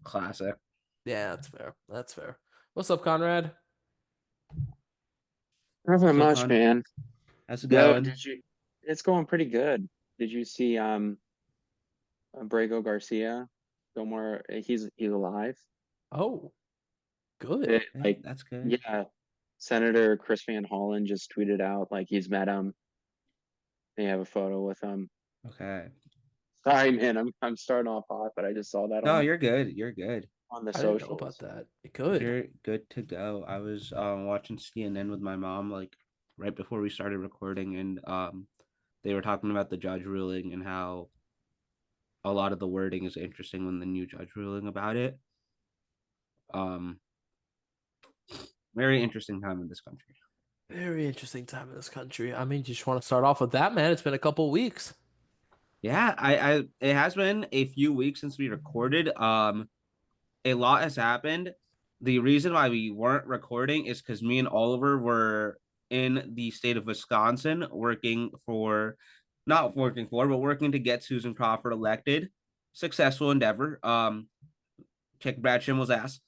Classic. Yeah, that's fair. That's fair. What's up, Conrad? What's Nothing up, much, Con? man. How's it Yo, going? it's going pretty good. Did you see Abrego Garcia? Somewhere he's alive. Oh, good. Yeah, Like, that's good. yeah, Senator Chris Van Hollen just tweeted out like he's met him. They have a photo with him. Okay. Sorry, man, I'm starting off hot, but I just saw that No, you're good. You're good. on the I didn't know about socials. that. Good. You're good to go. I was watching CNN with my mom like right before we started recording, and they were talking about the judge ruling and how a lot of the wording is interesting when the new judge ruling about it. Um, very interesting time in this country. Very interesting time in this country. I mean, you just want to start off with that, man. It's been a couple weeks. Yeah, I it has been a few weeks since we recorded. A lot has happened. The reason why we weren't recording is because me and Oliver were in the state of Wisconsin working for, not working for, but working to get Susan Crawford elected. Successful endeavor. Kick Brad Schimmel's ass.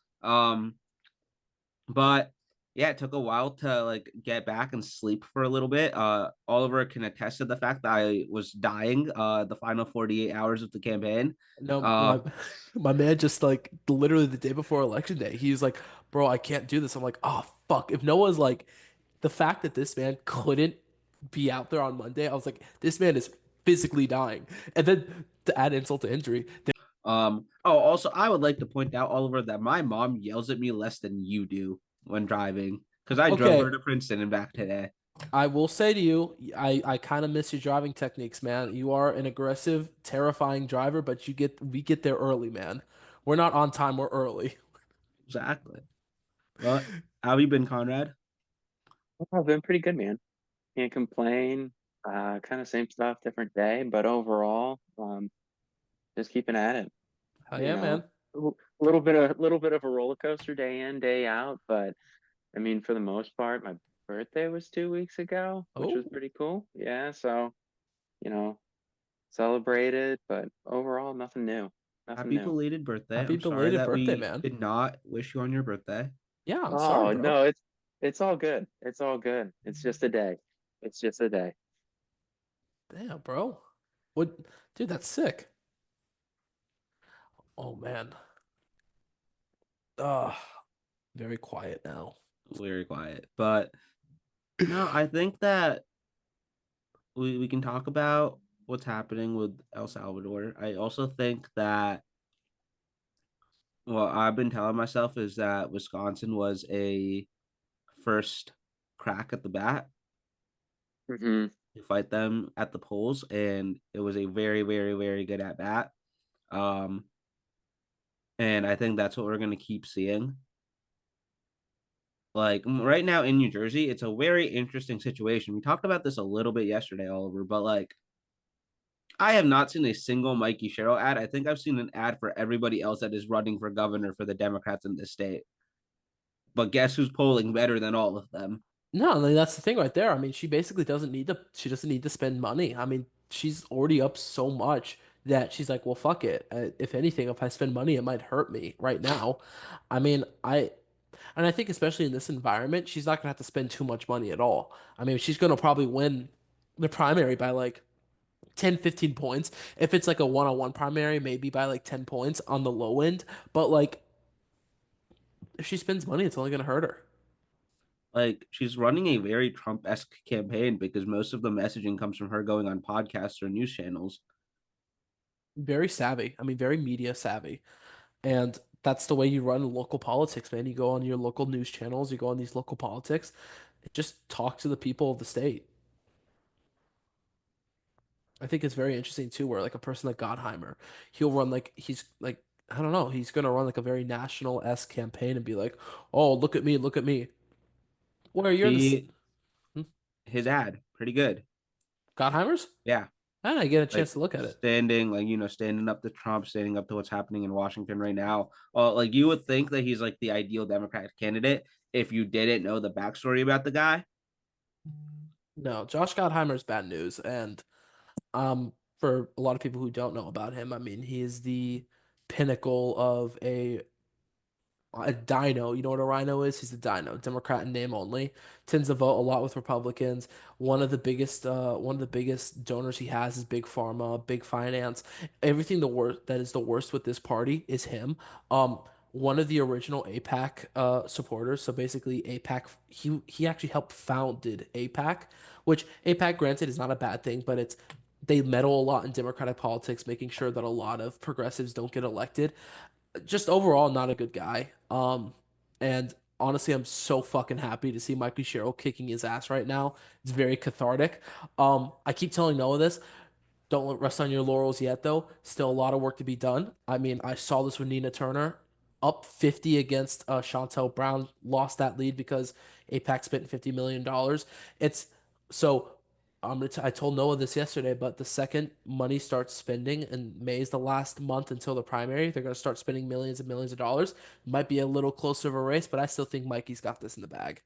But yeah, it took a while to like get back and sleep for a little bit. Oliver can attest to the fact that I was dying the final 48 hours of the campaign. No, Uh my man just like literally the day before election day, he was like, "Bro, I can't do this." I'm like, "Oh fuck!" If Noah's like, the fact that this man couldn't be out there on Monday, I was like, "This man is physically dying." And then to add insult to injury, oh, also I would like to point out, Oliver, that my mom yells at me less than you do when driving. Because I drove her okay, to Princeton and back today. I will say to you, I kind of miss your driving techniques, man. You are an aggressive, terrifying driver, but we get there early, man. We're not on time, we're early. Exactly. But how have you been, Conrad? I've been pretty good, man. Can't complain. Kind of same stuff, different day, but overall, just keeping at it. Hell You yeah, know, man. a little bit of a roller coaster day in, day out, but I mean, for the most part, my birthday was 2 weeks ago, which was Oh, pretty cool. Yeah, so you know, celebrated, but overall, nothing new. Nothing Happy new. belated birthday. happy I'm sorry belated that birthday, we man. did not wish you on your birthday. Yeah, I'm sorry, Oh bro. no, it's all good. It's all good. It's just a day. It's just a day. Damn, bro. What, dude, that's sick. Oh man. Ugh, very quiet now. Very quiet. But no, I think that we can talk about what's happening with El Salvador. I also think that what I've been telling myself is that Wisconsin was a first crack at the bat Hmm. to fight them at the polls, and it was a very, very, very good at bat. Um, and I think that's what we're going to keep seeing. Like right now in New Jersey, it's a very interesting situation. We talked about this a little bit yesterday, Oliver, but like I have not seen a single Mikey Sherrill ad. I think I've seen an ad for everybody else that is running for governor for the Democrats in this state. But guess who's polling better than all of them? No, I mean, that's the thing right there. I mean, she basically doesn't need to, she doesn't need to spend money. I mean, she's already up so much that she's like, well, fuck it. If anything, if I spend money, it might hurt me right now. I mean, and I think especially in this environment, she's not gonna have to spend too much money at all. I mean, she's gonna probably win the primary by like 10, 15 points. If it's like a one-on-one primary, maybe by like 10 points on the low end. But like, if she spends money, it's only gonna hurt her. Like she's running a very Trump-esque campaign because most of the messaging comes from her going on podcasts or news channels. Very savvy. I mean, very media savvy. And that's the way you run local politics, man. You go on your local news channels, you go on these local politics, just talk to the people of the state. I think it's very interesting too, where like a person like Gottheimer, he'll run like he's like I don't know, he's gonna run like a very national-esque campaign and be like, "Oh, look at me." Where you're this He his ad pretty good. Gottheimer's? Yeah, I get a chance like to look at it. standing like standing up to Trump, standing up to what's happening in Washington right now. Like you would think that he's like the ideal Democratic candidate if you didn't know the backstory about the guy. No, Josh Gottheimer's bad news, and For a lot of people who don't know about him, I mean, he is the pinnacle of a dino. You know what a rhino is? He's a dino, Democrat in name only. Tends to vote a lot with Republicans. One of the biggest donors he has is big pharma, big finance. Everything the worst that is the worst with this party is him. One of the original APAC supporters. So basically, APAC. He actually helped founded APAC, which APAC, granted, is not a bad thing, but it's they meddle a lot in Democratic politics, making sure that a lot of progressives don't get elected. Just overall not a good guy. And honestly, I'm so fucking happy to see Mikey Sherrill kicking his ass right now. It's very cathartic. I keep telling Noah this. Don't rest on your laurels yet, though. Still a lot of work to be done. I mean, I saw this with Nina Turner, up 50 against Chantel Brown, lost that lead because APAC spent $50 million. It's so I told Noah this yesterday, but the second money starts spending, and May is the last month until the primary, they're gonna start spending millions and millions of dollars. Might be a little closer of a race, but I still think Mikey's got this in the bag.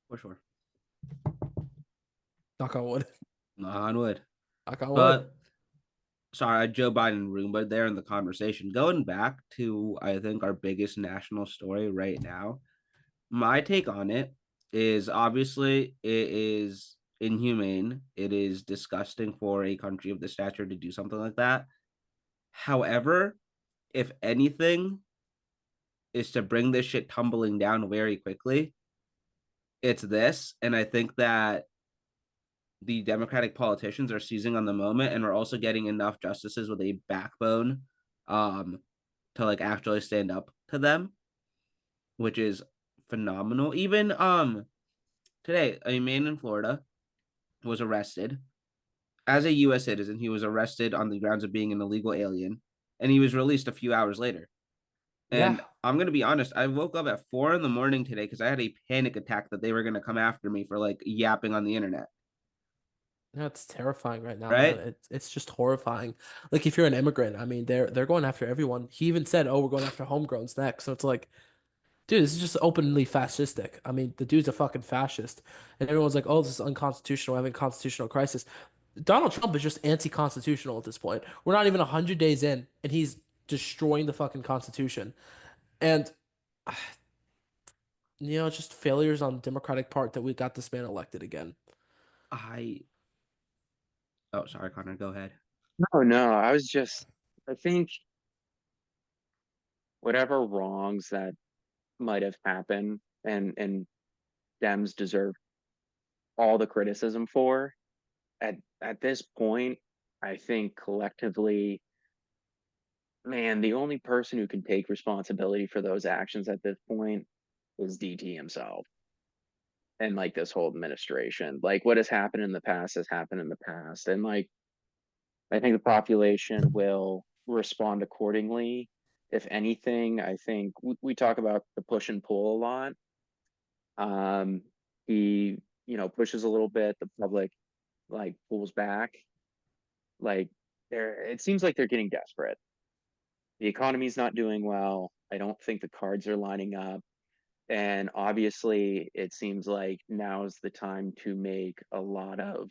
For sure. Knock on wood. Knock on wood. Knock on wood. But sorry, Joe Biden Roomba there in the conversation. Going back to I think our biggest national story right now. My take on it is obviously it is inhumane. It is disgusting for a country of the stature to do something like that. However, if anything is to bring this shit tumbling down very quickly, it's this. And I think that the Democratic politicians are seizing on the moment and we're also getting enough justices with a backbone to like actually stand up to them, which is phenomenal. Even today, a man in Florida was arrested as a US citizen. He was arrested on the grounds of being an illegal alien and he was released a few hours later. And Yeah. I'm gonna be honest, I woke up at 4 in the morning today because I had a panic attack that they were gonna come after me for like yapping on the internet. Yeah, it's terrifying right now, man. Right? It's just horrifying. Like if you're an immigrant, I mean, they're going after everyone. He even said, "Oh, we're going after homegrowns next." So it's like, dude, this is just openly fascistic. I mean, the dude's a fucking fascist, and everyone's like, "Oh, this is unconstitutional. We're having a constitutional crisis." Donald Trump is just anti-constitutional at this point. We're not even 100 days in, and he's destroying the fucking Constitution. And just failures on Democratic part that we got this man elected again. I oh sorry, Connor, go ahead. No, I think whatever wrongs that might have happened and Dems deserve all the criticism for. At this point, I think collectively, man, the only person who can take responsibility for those actions at this point is DT himself and like this whole administration. Like what has happened in the past has happened in the past. And like I think the population will respond accordingly. If anything, I think we talk about the push and pull a lot. Um, he, pushes a little bit, the public like pulls back. Like it seems like they're getting desperate. The economy's not doing well. I don't think the cards are lining up. And obviously, it seems like now's the time to make a lot of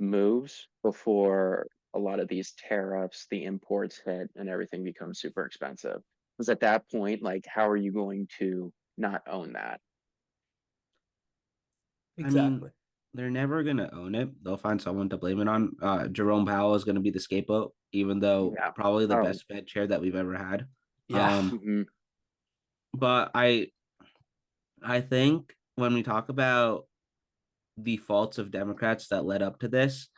moves before a lot of these tariffs, the imports hit, and everything becomes super expensive. Because at that point, like, how are you going to not own that? I mean, Exactly. they're never gonna own it. They'll find someone to blame it on. Jerome Powell is gonna be the scapegoat, even though Yeah. probably the Oh, best Fed chair that we've ever had. Yeah. Um, mhm. but I think when we talk about the faults of Democrats that led up to this,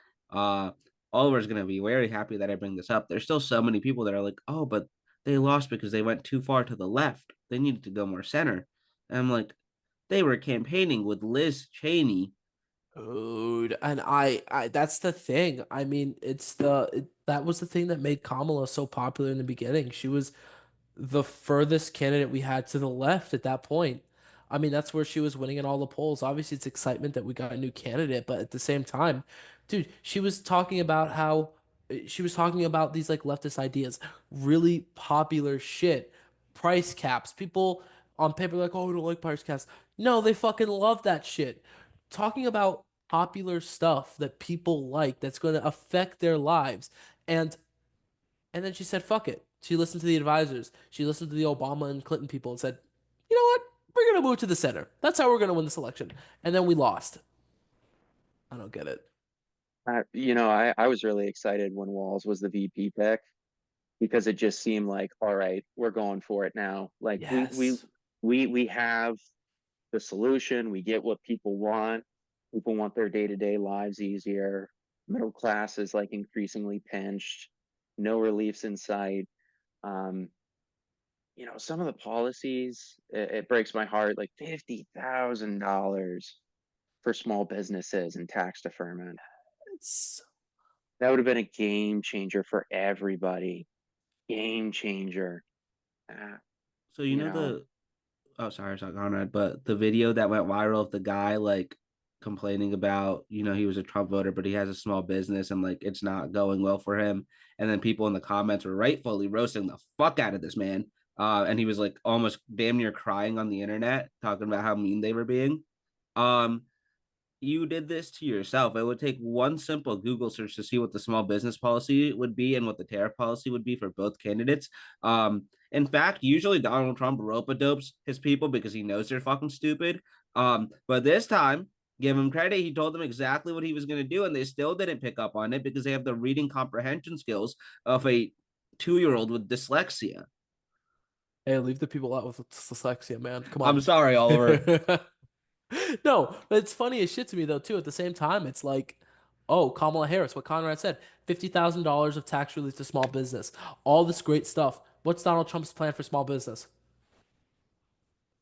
Oliver's gonna be very happy that I bring this up. There's still so many people that are like, oh, but they lost because they went too far to the left. They needed to go more center. And I'm like, they were campaigning with Liz Cheney. Dude, and that's the thing. I mean, that was the thing that made Kamala so popular in the beginning. She was the furthest candidate we had to the left at that point. I mean, that's where she was winning in all the polls. Obviously, it's excitement that we got a new candidate, but at the same time, dude, she was talking about these like leftist ideas, really popular shit, price caps. People on paper like, oh, we don't like price caps. No, they fucking love that shit. Talking about popular stuff that people like that's going to affect their lives. And and then she said, fuck it. She listened to the advisors. She listened to the Obama and Clinton people and said, you know what? We're going to move to the center. That's how we're going to win this election. And then we lost. I don't get it. I was really excited when Walls was the VP pick because it just seemed like, all right, we're going for it now. Like Yes. we have the solution. We get what people want. People want their day-to-day lives easier. Middle class is like increasingly pinched. No reliefs in sight. Um, some of the policies, it breaks my heart, like $50,000 for small businesses and tax deferment. It's, That would have been a game changer for everybody. Game changer. Uh, So you know, oh sorry, Conrad, but the video that went viral of the guy like complaining about, he was a Trump voter, but he has a small business and like it's not going well for him. And then people in the comments were rightfully roasting the fuck out of this man. And he was like almost damn near crying on the internet, talking about how mean they were being. Um, you did this to yourself. It would take one simple Google search to see what the small business policy would be and what the tariff policy would be for both candidates. In fact, usually Donald Trump rope-a-dopes his people because he knows they're fucking stupid. But this time, give him credit, he told them exactly what he was going to do, and they still didn't pick up on it because they have the reading comprehension skills of a 2-year-old with dyslexia. hey, leave the people out with dyslexia, man. Come I'm on. sorry, Oliver. No, but it's funny as shit to me though too. At the same time, it's like, oh, Kamala Harris, what Conrad said, $50,000 of tax relief to small business, all this great stuff. What's Donald Trump's plan for small business?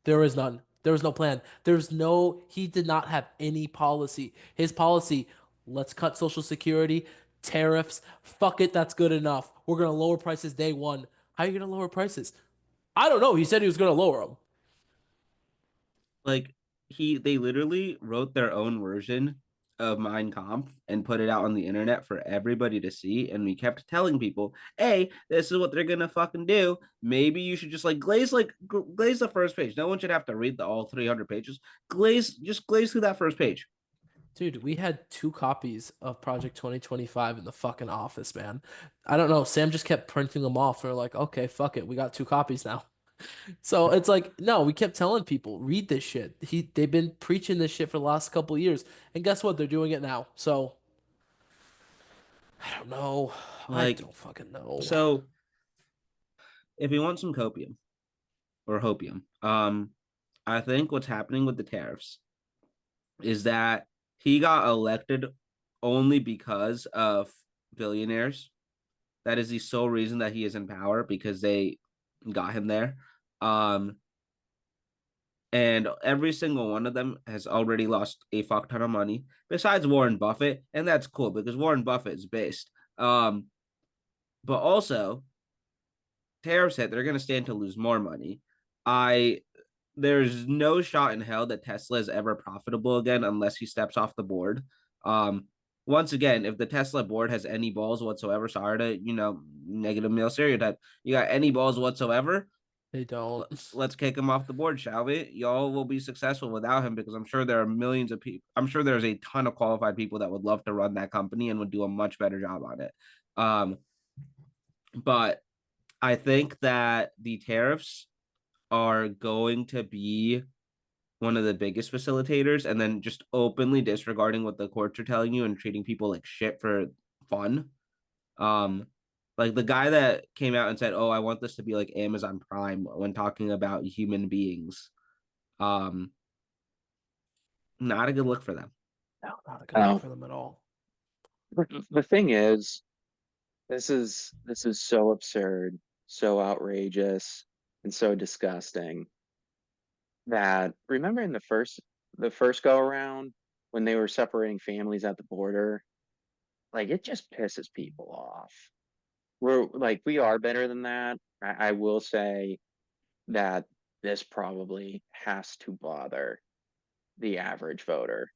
There is none. There is no plan. There's no. He did not have any policy. His policy: let's cut Social Security, tariffs. Fuck it, that's good enough. We're gonna lower prices day one. How are you gonna lower prices? I don't know. He said he was gonna lower them. Like they literally wrote their own version of Mein Kampf and put it out on the internet for everybody to see. And we kept telling people, hey, this is what they're gonna fucking do. Maybe you should just glaze the first page. No one should have to read the all 300 pages. Glaze through that first page. Dude, we had 2 copies of Project 2025 in the fucking office, man. I don't know. Sam just kept printing them off. We're like, okay, fuck it. We got 2 copies now. So it's like, no, we kept telling people, read this shit. They've been preaching this shit for the last couple of years. And guess what? They're doing it now. So I don't know. I Like, don't fucking know. so if you want some copium or hopium, I think what's happening with the tariffs is that he got elected only because of billionaires. That is the sole reason that he is in power because they got him there. Um, and every single one of them has already lost a fuck ton of money, besides Warren Buffett, and that's cool because Warren Buffett is based. But also tariffs hit, they're going to stand to lose more money. I There's no shot in hell that Tesla is ever profitable again unless he steps off the board. Um, Once again, if the Tesla board has any balls whatsoever, sorry to negative male stereotype, you got any balls whatsoever, They don't. let's kick him off the board, shall we? Y'all will be successful without him because I'm sure there are millions of people. I'm sure there's a ton of qualified people that would love to run that company and would do a much better job on it. But I think that the tariffs are going to be one of the biggest facilitators, and then just openly disregarding what the courts are telling you and treating people like shit for fun. Um, like the guy that came out and said, "Oh, I want this to be like Amazon Prime" when talking about human beings. Um, Not a good look for them. No, not a good look oh, for them at all. the thing is, this is so absurd, so outrageous, and so disgusting that remember in the first go around when they were separating families at the border, like it just pisses people off. We are better than that. I will say that this probably has to bother the average voter.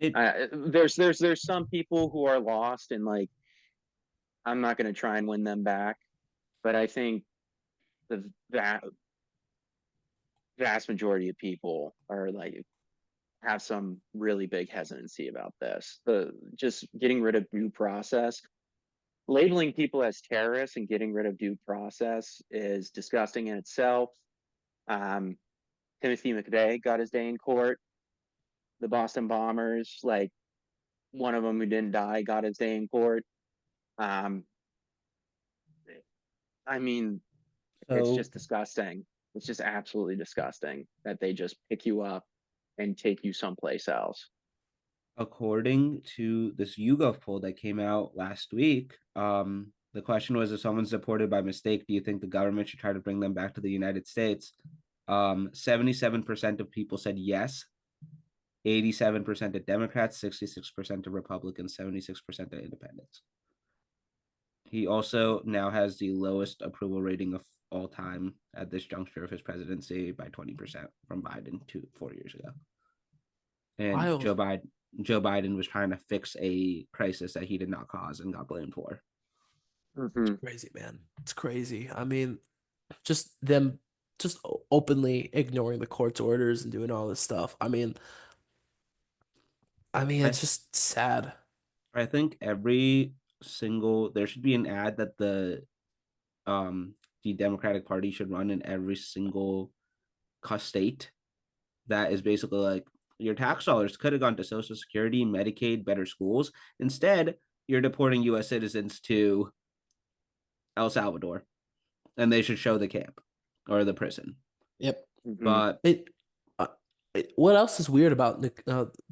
It There's some people who are lost and like I'm not going to try and win them back, but I think that vast majority of people are like have some really big hesitancy about this. The just getting rid of due process, labeling people as terrorists and getting rid of due process is disgusting in itself. Um, Timothy McVeigh got his day in court. The Boston Bombers, like one of them who didn't die, got his day in court. Um, I mean, it's So just disgusting. It's just absolutely disgusting that they just pick you up and take you someplace else. according to this YouGov poll that came out last week, the question was, if someone's deported by mistake, do you think the government should try to bring them back to the United States? 77% of people said yes, 87% of Democrats, 66% of Republicans, 76% of independents. He also now has the lowest approval rating of all time at this juncture of his presidency by 20% from Biden 4 years ago. And Wild. Joe Biden was trying to fix a crisis that he did not cause and got blamed for. Mm-hmm. Crazy, man. It's crazy. I mean, just them just openly ignoring the court's orders and doing all this stuff. It's just sad. I think every single there should be an ad that the Democratic Party should run in every single state that is basically like, your tax dollars could have gone to Social Security, Medicaid, better schools. Instead, you're deporting U.S. citizens to El Salvador, and they should show the camp or the prison. Yep. Mm-hmm. But What else is weird about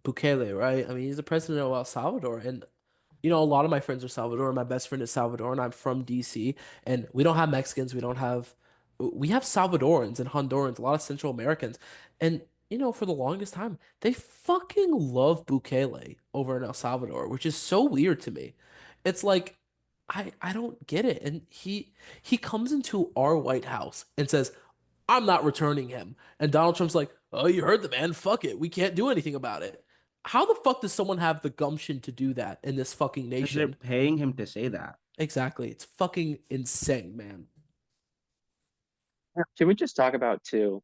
Bukele, right? I mean, he's the president of El Salvador, and a lot of my friends are Salvadoran. My best friend is Salvadoran. I'm from DC, and we don't have Mexicans. We have Salvadorans and Hondurans, a lot of Central Americans, and for the longest time, they fucking love Bukele over in El Salvador, which is so weird to me. It's like I don't get it, and he comes into our White House and says, I'm not returning him. And Donald Trump's like, oh, you heard the man. Fuck it. We can't do anything about it. How the fuck does someone have the gumption to do that in this fucking they're nation? paying him to say that. Exactly. It's fucking insane, man. Can we just talk about too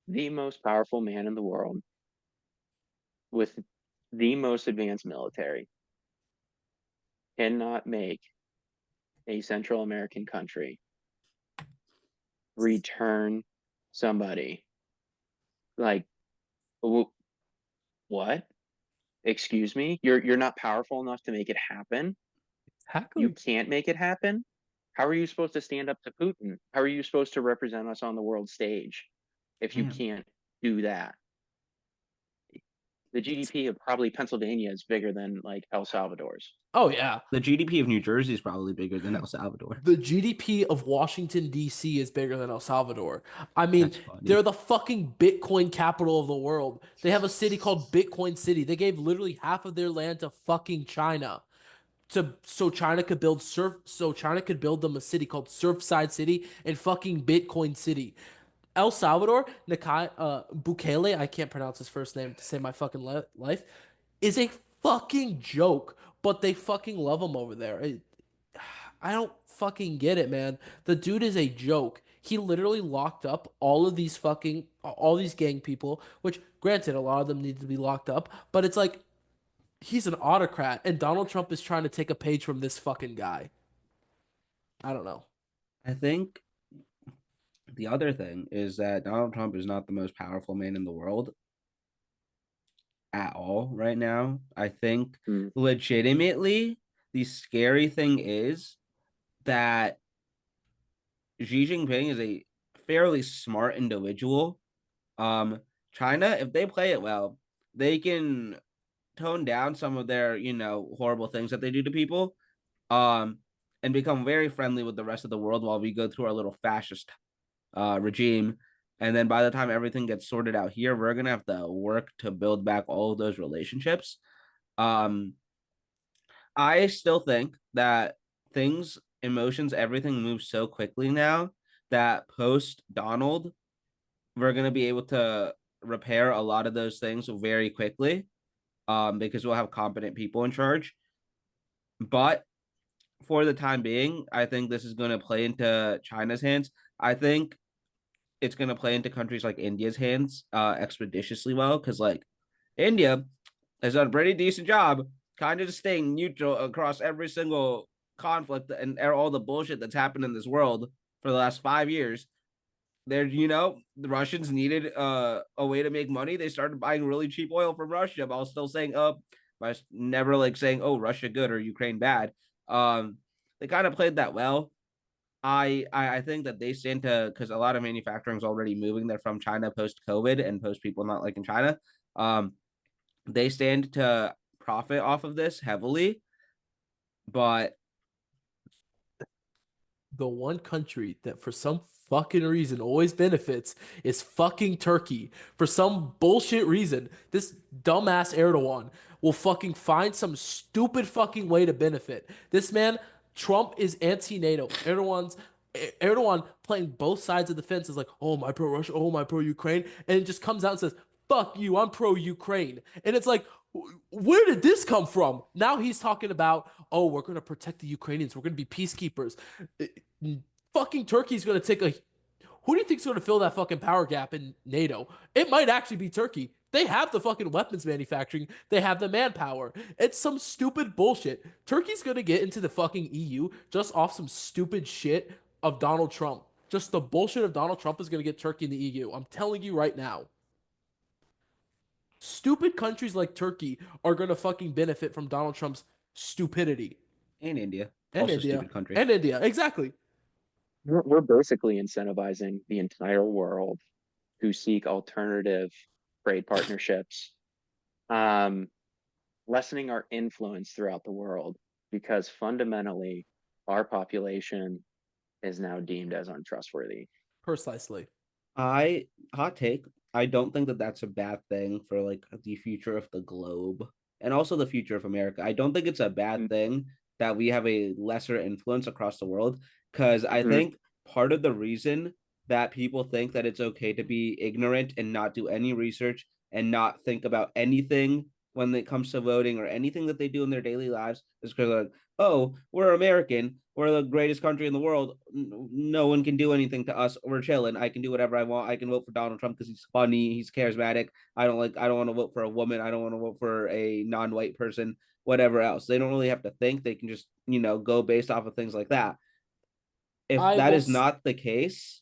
the most powerful man in the world with the most advanced military cannot make a Central American country return somebody? Like, what? Excuse me? You're not powerful enough to make it happen? You Exactly. can't make it happen? How are you supposed to stand up to Putin? How are you supposed to represent us on the world stage if you Man, can't do that? The GDP of probably Pennsylvania is bigger than like El Salvador's. Oh, yeah. the GDP of New Jersey is probably bigger than El Salvador. The GDP of Washington, D.C. is bigger than El Salvador. I mean, That's funny. they're the fucking Bitcoin capital of the world. They have a city called Bitcoin City. They gave literally half of their land to fucking China. So China could build them a city called Surfside City and fucking Bitcoin City. El Salvador, Bukele, I can't pronounce his first name to save my fucking life, is a fucking joke, but they fucking love him over there. I don't fucking get it, man. The dude is a joke. He literally locked up all these gang people, which granted, a lot of them need to be locked up, but it's like he's an autocrat, and Donald Trump is trying to take a page from this fucking guy. I don't know. I think the other thing is that Donald Trump is not the most powerful man in the world at all right now. I think Hmm. legitimately the scary thing is that Xi Jinping is a fairly smart individual. China, if they play it well, they can tone down some of their, horrible things that they do to people, and become very friendly with the rest of the world while we go through our little fascist regime. And then by the time everything gets sorted out here, we're gonna have to work to build back all of those relationships. Um, I still think that emotions, everything moves so quickly now that post Donald, we're gonna be able to repair a lot of those things very quickly. Because we'll have competent people in charge. But for the time being, I think this is going to play into China's hands. I think it's going to play into countries like India's hands expeditiously well, because like India has done a pretty decent job, kind of just staying neutral across every single conflict and all the bullshit that's happened in this world for the last 5 years. There, the Russians needed a way to make money. They started buying really cheap oil from Russia while still saying by never like saying, "Oh, Russia good" or Ukraine bad. They kind of played that well. I think that they stand to, because a lot of manufacturing is already moving there from China post COVID and post people not liking China. They stand to profit off of this heavily, but The one country that for some fucking reason always benefits is fucking Turkey. For some bullshit reason, this dumbass Erdogan will fucking find some stupid fucking way to benefit. This man, Trump, is anti-NATO. Erdogan playing both sides of the fence is like, oh my pro Russia, oh my pro Ukraine, and it just comes out and says, fuck you, I'm pro Ukraine. And it's like, where did this come from? Now he's talking about, oh, we're going to protect the Ukrainians. We're going to be peacekeepers. Fucking Turkey's going to take a. Who do you think's going to fill that fucking power gap in NATO? It might actually be Turkey. They have the fucking weapons manufacturing. They have the manpower. It's some stupid bullshit. Turkey's going to get into the fucking EU just off some stupid shit of Donald Trump. Just the bullshit of Donald Trump is going to get Turkey in the EU. I'm telling you right now. Stupid countries like Turkey are going to fucking benefit from Donald Trump's stupidity. in India, And also India. stupid country. And India. Exactly. We're basically incentivizing the entire world to seek alternative trade partnerships, lessening our influence throughout the world because fundamentally our population is now deemed as untrustworthy. Precisely. Hot take. I don't think that that's a bad thing for like the future of the globe and also the future of America. I don't think it's a bad thing that we have a lesser influence across the world, because I think part of the reason that people think that it's okay to be ignorant and not do any research and not think about anything when it comes to voting or anything that they do in their daily lives is because like, oh, we're American, we're the greatest country in the world. No one can do anything to us. We're chilling. I can do whatever I want. I can vote for Donald Trump because he's funny, he's charismatic. I don't want to vote for a woman. I don't want to vote for a non-white person, whatever else. They don't really have to think. They can just, go based off of things like that. If that is not the case,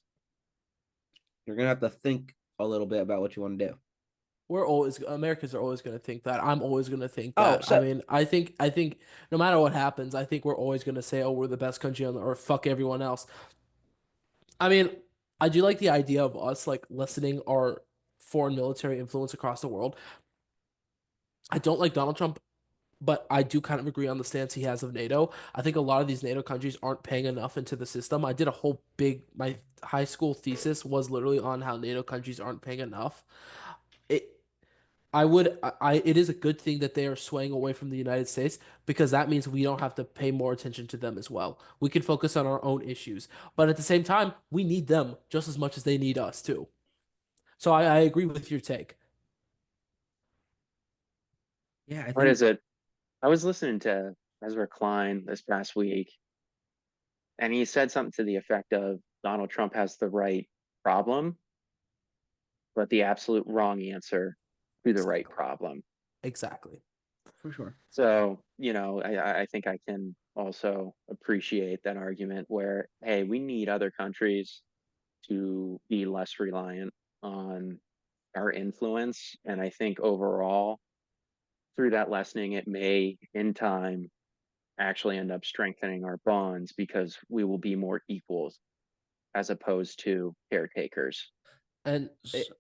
you're gonna have to think a little bit about what you want to do. Americans are always going to think that. I'm always going to think Oh, that. so I mean, I think no matter what happens, I think we're always going to say, oh, we're the best country on the earth. Fuck everyone else. I mean, I do like the idea of us like lessening our foreign military influence across the world. I don't like Donald Trump, but I do kind of agree on the stance he has of NATO. I think a lot of these NATO countries aren't paying enough into the system. I did a whole my high school thesis was literally on how NATO countries aren't paying enough. It it is a good thing that they are swaying away from the United States because that means we don't have to pay more attention to them as well. We can focus on our own issues. But at the same time, we need them just as much as they need us too. So I agree with your take. yeah, I What think is it? I was listening to Ezra Klein this past week, and he said something to the effect of Donald Trump has the right problem, but the absolute wrong answer to the right problem. Exactly. for sure. So, I think I can also appreciate that argument where, hey, we need other countries to be less reliant on our influence. And I think overall, through that lessening, it may in time actually end up strengthening our bonds because we will be more equals as opposed to caretakers. And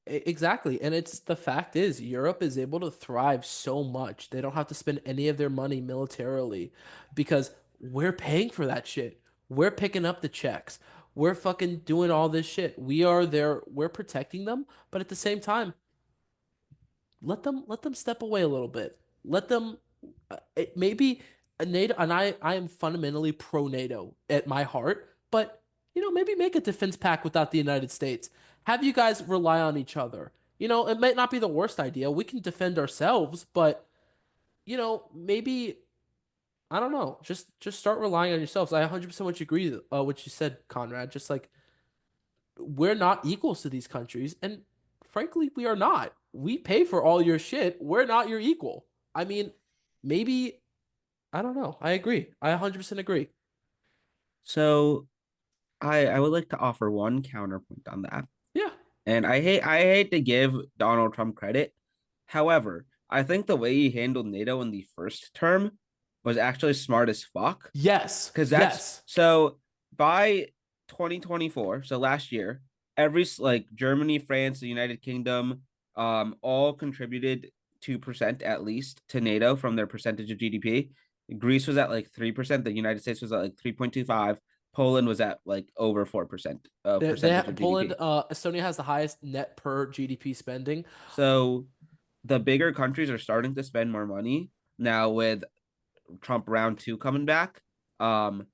exactly. And it's the fact is Europe is able to thrive so much. They don't have to spend any of their money militarily because we're paying for that shit. We're picking up the checks. We're fucking doing all this shit. We are there. We're protecting them, but at the same time, let them step away a little bit. Let them maybe a NATO, and I am fundamentally pro NATO at my heart, but maybe make a defense pact without the United States. Have you guys rely on each other. It might not be the worst idea. We can defend ourselves, but maybe I don't know. Just start relying on yourselves. I 100% what you agree what you said, Conrad. Just like we're not equals to these countries, and frankly, we are not. we pay for all your shit. We're not your equal. I mean, maybe I don't know. I agree. I 100% agree. So I would like to offer one counterpoint on that. Yeah. And I hate to give Donald Trump credit. However, I think the way he handled NATO in the first term was actually smart as fuck. Yes. Because that's Yes. so by 2024, so last year, every like Germany, France, the United Kingdom, all contributed 2% at least to NATO from their percentage of GDP. Greece was at like 3%. The United States was at like 3.25. Poland was at like over 4% of They percentage of have, Poland, GDP. Estonia has the highest net per GDP spending. So the bigger countries are starting to spend more money now with Trump round two coming back. Um,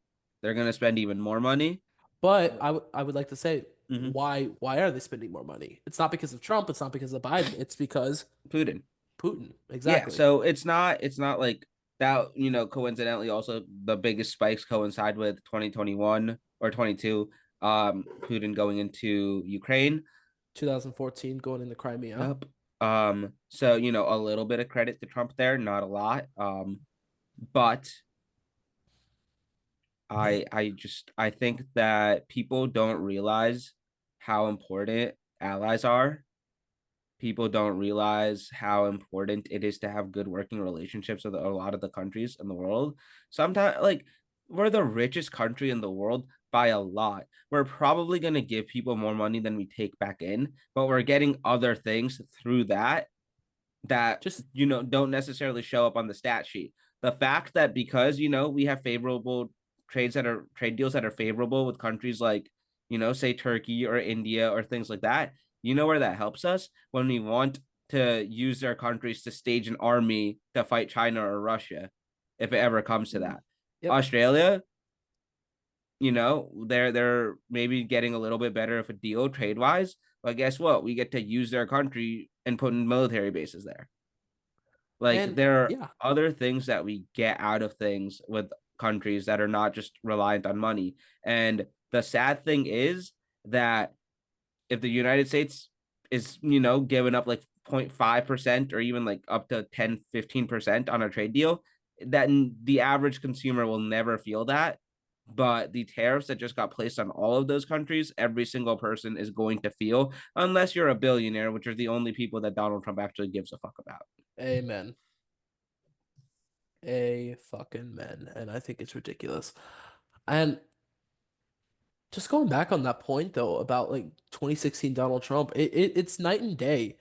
they're gonna spend even more money. But I would like to say Mhm. why are they spending more money? It's not because of Trump, it's not because of Biden, it's because Putin. Putin. Yeah, Exactly. so it's not like that, coincidentally also the biggest spikes coincide with 2021 or 22, Putin going into Ukraine. 2014 going into Crimea. Yep. So a little bit of credit to Trump there, not a lot. But I think that people don't realize how important allies are. People don't realize how important it is to have good working relationships with a lot of the countries in the world. Sometimes, like, we're the richest country in the world by a lot. We're probably going to give people more money than we take back in, but we're getting other things through that Just don't necessarily show up on the stat sheet. The fact that because we have favorable trade deals that are favorable with countries like say Turkey or India or things like that, where that helps us when we want to use their countries to stage an army to fight China or Russia, if it ever comes to that. yep. Australia, they're maybe getting a little bit better of a deal trade wise, but guess what? We get to use their country and put in military bases there. Like And there are yeah, other things that we get out of things with countries that are not just reliant on money. And the sad thing is that if the United States is, giving up like 0.5% or even like up to 10-15% on a trade deal, that the average consumer will never feel that. But the tariffs that just got placed on all of those countries, every single person is going to feel, unless you're a billionaire, which are the only people that Donald Trump actually gives a fuck about. amen. A fucking men. And I think it's ridiculous. And just going back on that point though about like 2016 Donald Trump, it's night and day.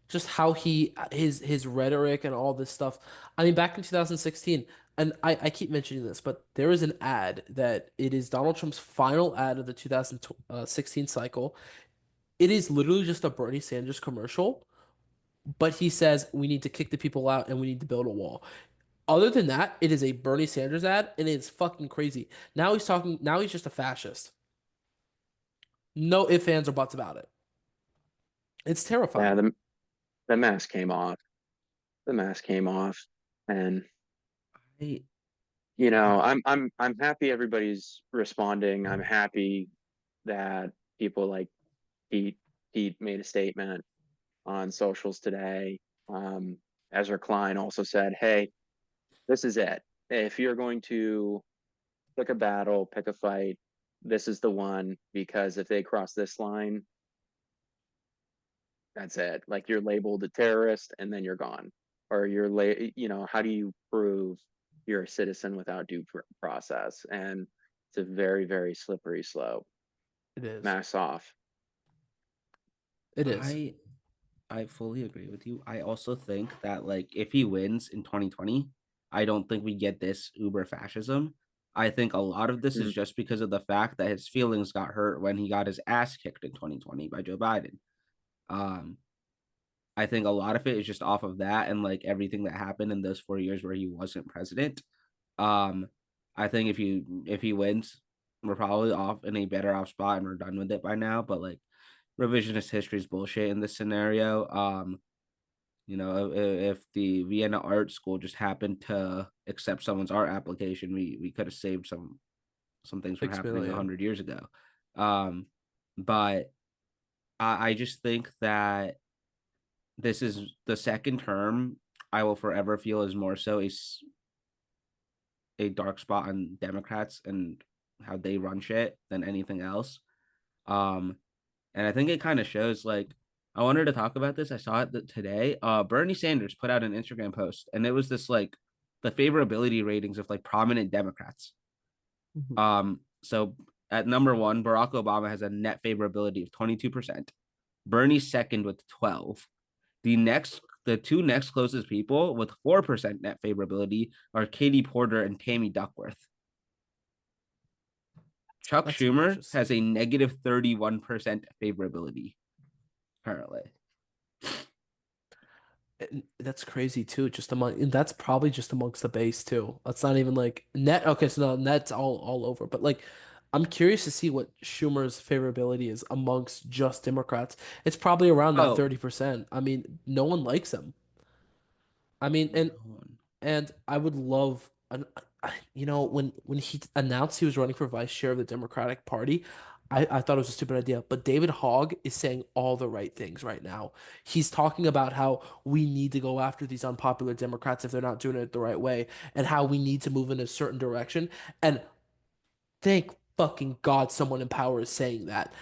Just how his rhetoric and all this stuff. I mean, back in 2016, and I keep mentioning this, but there is an ad that it is Donald Trump's final ad of the 2016 cycle. It is literally just a Bernie Sanders commercial, but he says we need to kick the people out and we need to build a wall. Other than that, it is a Bernie Sanders ad, and it's fucking crazy. Now he's talking. Now he's just a fascist. No ifs, ands, or buts about it. It's Yeah, terrifying. the mask came off. The mask came off, and I, I'm happy everybody's responding. I'm happy that people like Pete Pete made a statement on socials today. Ezra Klein also said, "Hey, this is it. If you're going to pick a battle, pick a fight, this is the one because if they cross this line, that's it. Like you're labeled a terrorist and then you're gone. Or how do you prove you're a citizen without due process? And it's a very, very slippery slope. It is. Mask off. It is. I I fully agree with you. I also think that like if he wins in 2020, I don't think we get this uber fascism. I think a lot of this is Mm, just because of the fact that his feelings got hurt when he got his ass kicked in 2020 by Joe Biden. Um, I think a lot of it is just off of that and like everything that happened in those 4 years where he wasn't president. Um, I think if he wins, we're probably off in a better off spot and we're done with it by now. But like revisionist history is bullshit in this scenario. If the Vienna Art School just happened to accept someone's art application, we could have saved some things from 6 happening a million. hundred years ago. Um, but I just think that this is the second term I will forever feel is more so a dark spot on Democrats and how they run shit than anything else. Um, and I think it kind of shows like I wanted to talk about this. I saw it today. Bernie Sanders put out an Instagram post, and it was this like the favorability ratings of like prominent Democrats. Mhm. So at number one, Barack Obama has a net favorability of 22%. Bernie's second with 12. The two next closest people with 4% net favorability are Katie Porter and Tammy Duckworth. Chuck That's Schumer interesting. has a negative 31% favorability currently. And that's crazy too. Just among, and that's probably just amongst the base too. That's not even like net. Okay, so no, net's all over. But like, I'm curious to see what Schumer's favorability is amongst just Democrats. It's probably around that Oh, 30%. I mean, no one likes him. I mean, and no one. And I would love, when he announced he was running for vice chair of the Democratic Party, I thought it was a stupid idea. But David Hogg is saying all the right things right now. He's talking about how we need to go after these unpopular Democrats if they're not doing it the right way, and how we need to move in a certain direction. And thank fucking God someone in power is saying that.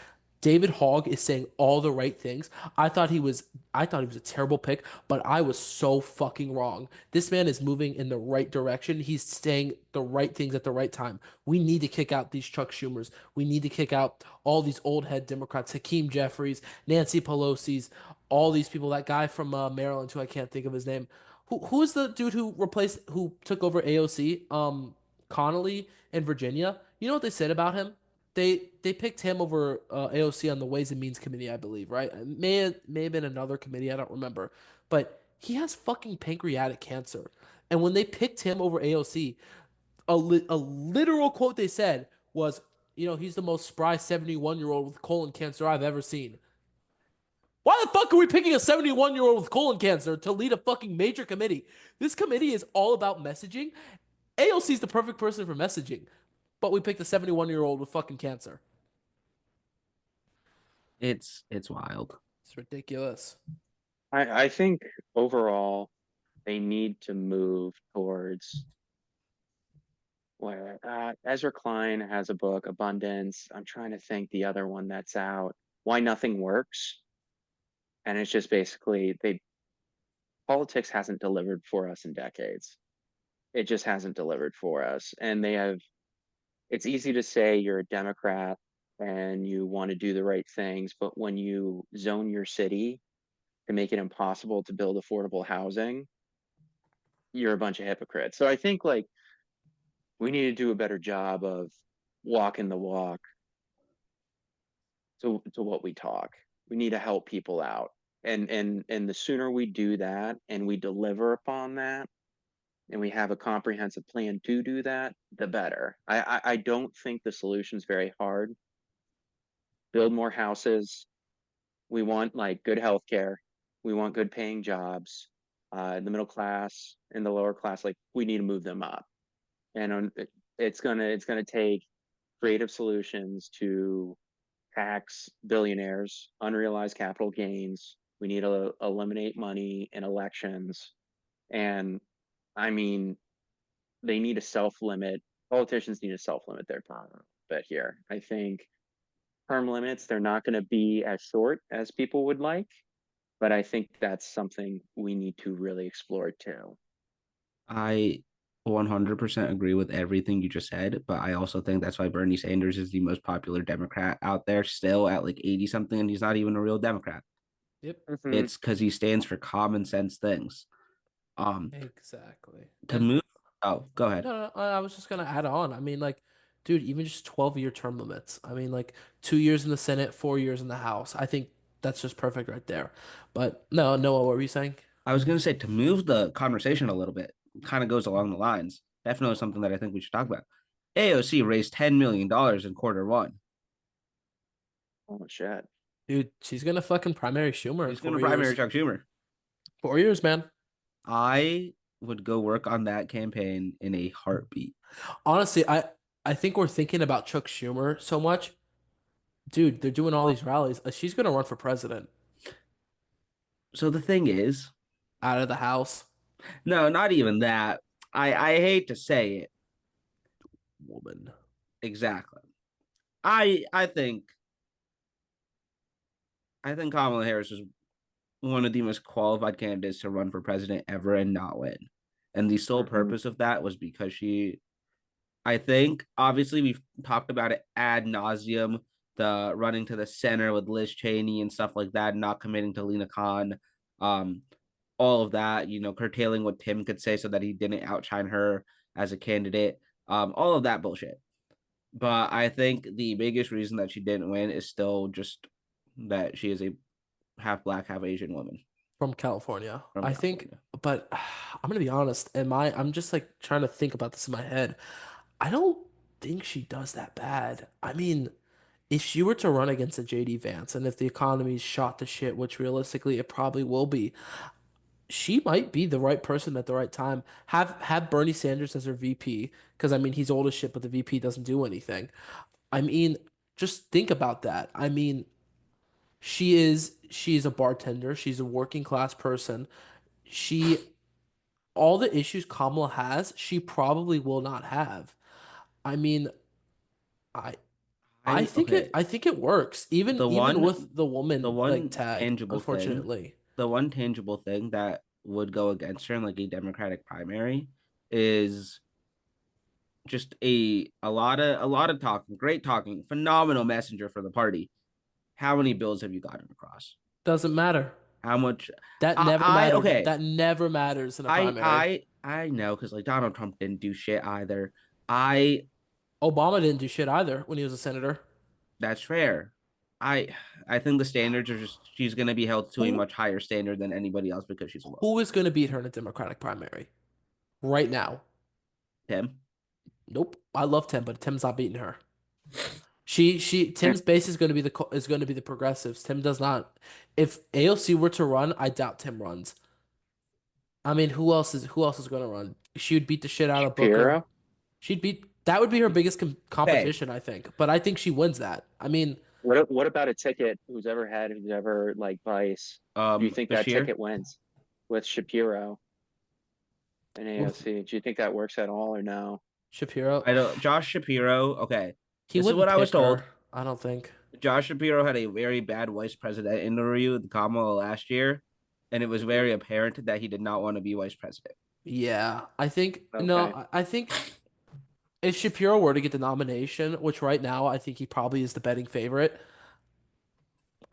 David Hogg is saying all the right things. I thought he was a terrible pick, but I was so fucking wrong. This man is moving in the right direction. He's saying the right things at the right time. We need to kick out these Chuck Schumers. We need to kick out all these old head Democrats, Hakeem Jeffries, Nancy Pelosi's, all these people. That guy from Maryland, who I can't think of his name. Who is the dude who took over AOC? Connolly in Virginia. You know what they said about him? They picked him over AOC on the Ways and Means Committee, I believe, right? It may have been another committee, I don't remember. But he has fucking pancreatic cancer. And when they picked him over AOC, a literal quote they said was, he's the most spry 71-year-old with colon cancer I've ever seen. Why the fuck are we picking a 71-year-old with colon cancer to lead a fucking major committee? This committee is all about messaging. AOC is the perfect person for messaging, but we picked a 71-year-old with fucking cancer. It's wild. It's ridiculous. I think overall they need to move towards where Ezra Klein has a book, Abundance. I'm trying to think the other one that's out, Why Nothing Works. And it's just basically they politics hasn't delivered for us in decades. It just hasn't delivered for us. And it's easy to say you're a Democrat and you want to do the right things, but when you zone your city to make it impossible to build affordable housing, you're a bunch of hypocrites. So I think like we need to do a better job of walking the walk to what we talk. We need to help people out. And the sooner we do that and we deliver upon that and we have a comprehensive plan to do that, the better. I don't think the solution's very hard. Build more houses. We want like good healthcare. We want good paying jobs. The middle class and the lower class, like we need to move them up. And it's gonna take creative solutions to tax billionaires, unrealized capital gains. We need to eliminate money in elections. And I mean, they need to self limit. Politicians need to self limit their power. But here, I think term limits, they're not going to be as short as people would like. But I think that's something we need to really explore too. I 100% agree with everything you just said, but I also think that's why Bernie Sanders is the most popular Democrat out there still at like 80 something, and he's not even a real Democrat. Yep, Mm-hmm. It's because he stands for common sense things. Um, exactly. to And move, oh, go ahead. no, I was just gonna add on. I mean, like, dude, even just 12-year term limits. I mean, like 2 years in the Senate, 4 years in the House. I think that's just perfect right there. But no, Noah, what were you saying? I was going to say to move the conversation a little bit, kind of goes along the lines. Definitely something that I think we should talk about. AOC raised $10 million in quarter one. Oh shit. Dude, she's gonna fucking primary Schumer in He's going to four primary years. Chuck Schumer. 4 years, man. I would go work on that campaign in a heartbeat. Honestly, I think we're thinking about Chuck Schumer so much. Dude, they're doing all these rallies. She's gonna run for president. So the thing is, Out of the house, no, not even that. I hate to say it woman. exactly. I think Kamala Harris is one of the most qualified candidates to run for president ever and not win. And the sole Mhm. purpose of that was because she, I think, obviously, we've talked about it ad nauseum, the running to the center with Liz Cheney and stuff like that, not committing to Lena Khan, um, all of that, curtailing what Tim could say so that he didn't outshine her as a candidate, all of that bullshit. But I think the biggest reason that she didn't win is still just that she is a half black, half Asian woman From California. from I think, California. but I'm gonna be honest, I'm just like trying to think about this in my head. I don't think she does that bad. I mean, if she were to run against a JD Vance and if the economy's shot to shit, which realistically it probably will be, she might be the right person at the right time. Have Bernie Sanders as her VP, because I mean he's old as shit, but the VP doesn't do anything. I mean, just think about that. I mean, she's a bartender, she's a working class person. She all the issues Kamala has, she probably will not have. I mean, I Okay. I think it works. Even The even one with the the woman like one tag, tangible thing, unfortunately. the one tangible thing that would go against her in like a Democratic primary is just a lot of talking, great talking, phenomenal messenger for the party. How many bills have you gotten across? Doesn't matter. How much? That I, never I mattered. okay. That never matters in a I primary. I I know because like Donald Trump didn't do shit either. I Obama didn't do shit either when he was a senator. That's fair. I I think the standards are just she's gonna be held to a Who much higher standard than anybody else because she's a woman. who is going to beat her in a Democratic primary right now? Tim. Nope. I love Tim, but Tim's not beating her. Eh, Tim's base is going to be the progressives. Tim does not. If AOC were to run, I doubt Tim runs. I mean, who else is going to run? She would beat the shit out of Booker. Shapiro. She'd beat that would be her biggest Okay. competition, I think. But I think she wins that. I mean, What about a ticket? Who's ever like vice? Do you think that Bashir. ticket wins with Shapiro and with AOC? Do you think that works at all or no? Shapiro, I don't Josh Shapiro. Okay. he This is wouldn't what I was pick her. told. I don't think. Josh Shapiro had a very bad vice president interview with Kamala last year, and it was very apparent that he did not want to be vice president. Yeah, I think no. Okay. I think if Shapiro were to get the nomination, which right now I think he probably is the betting favorite,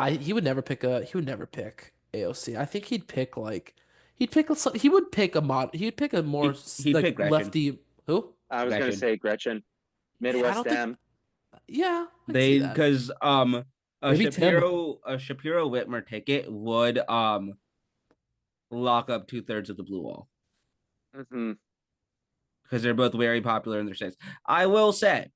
he would never pick AOC. I think he'd pick a more He'd like pick Gretchen. lefty who? I was gonna Gretchen. say Gretchen, Yeah, I Midwest don't think. Dem. Yeah, I can see They that. because Maybe Tim. A Shapiro Whitmer ticket would lock up 2/3 of the blue wall Hmm. because they're both very popular in their states. I will say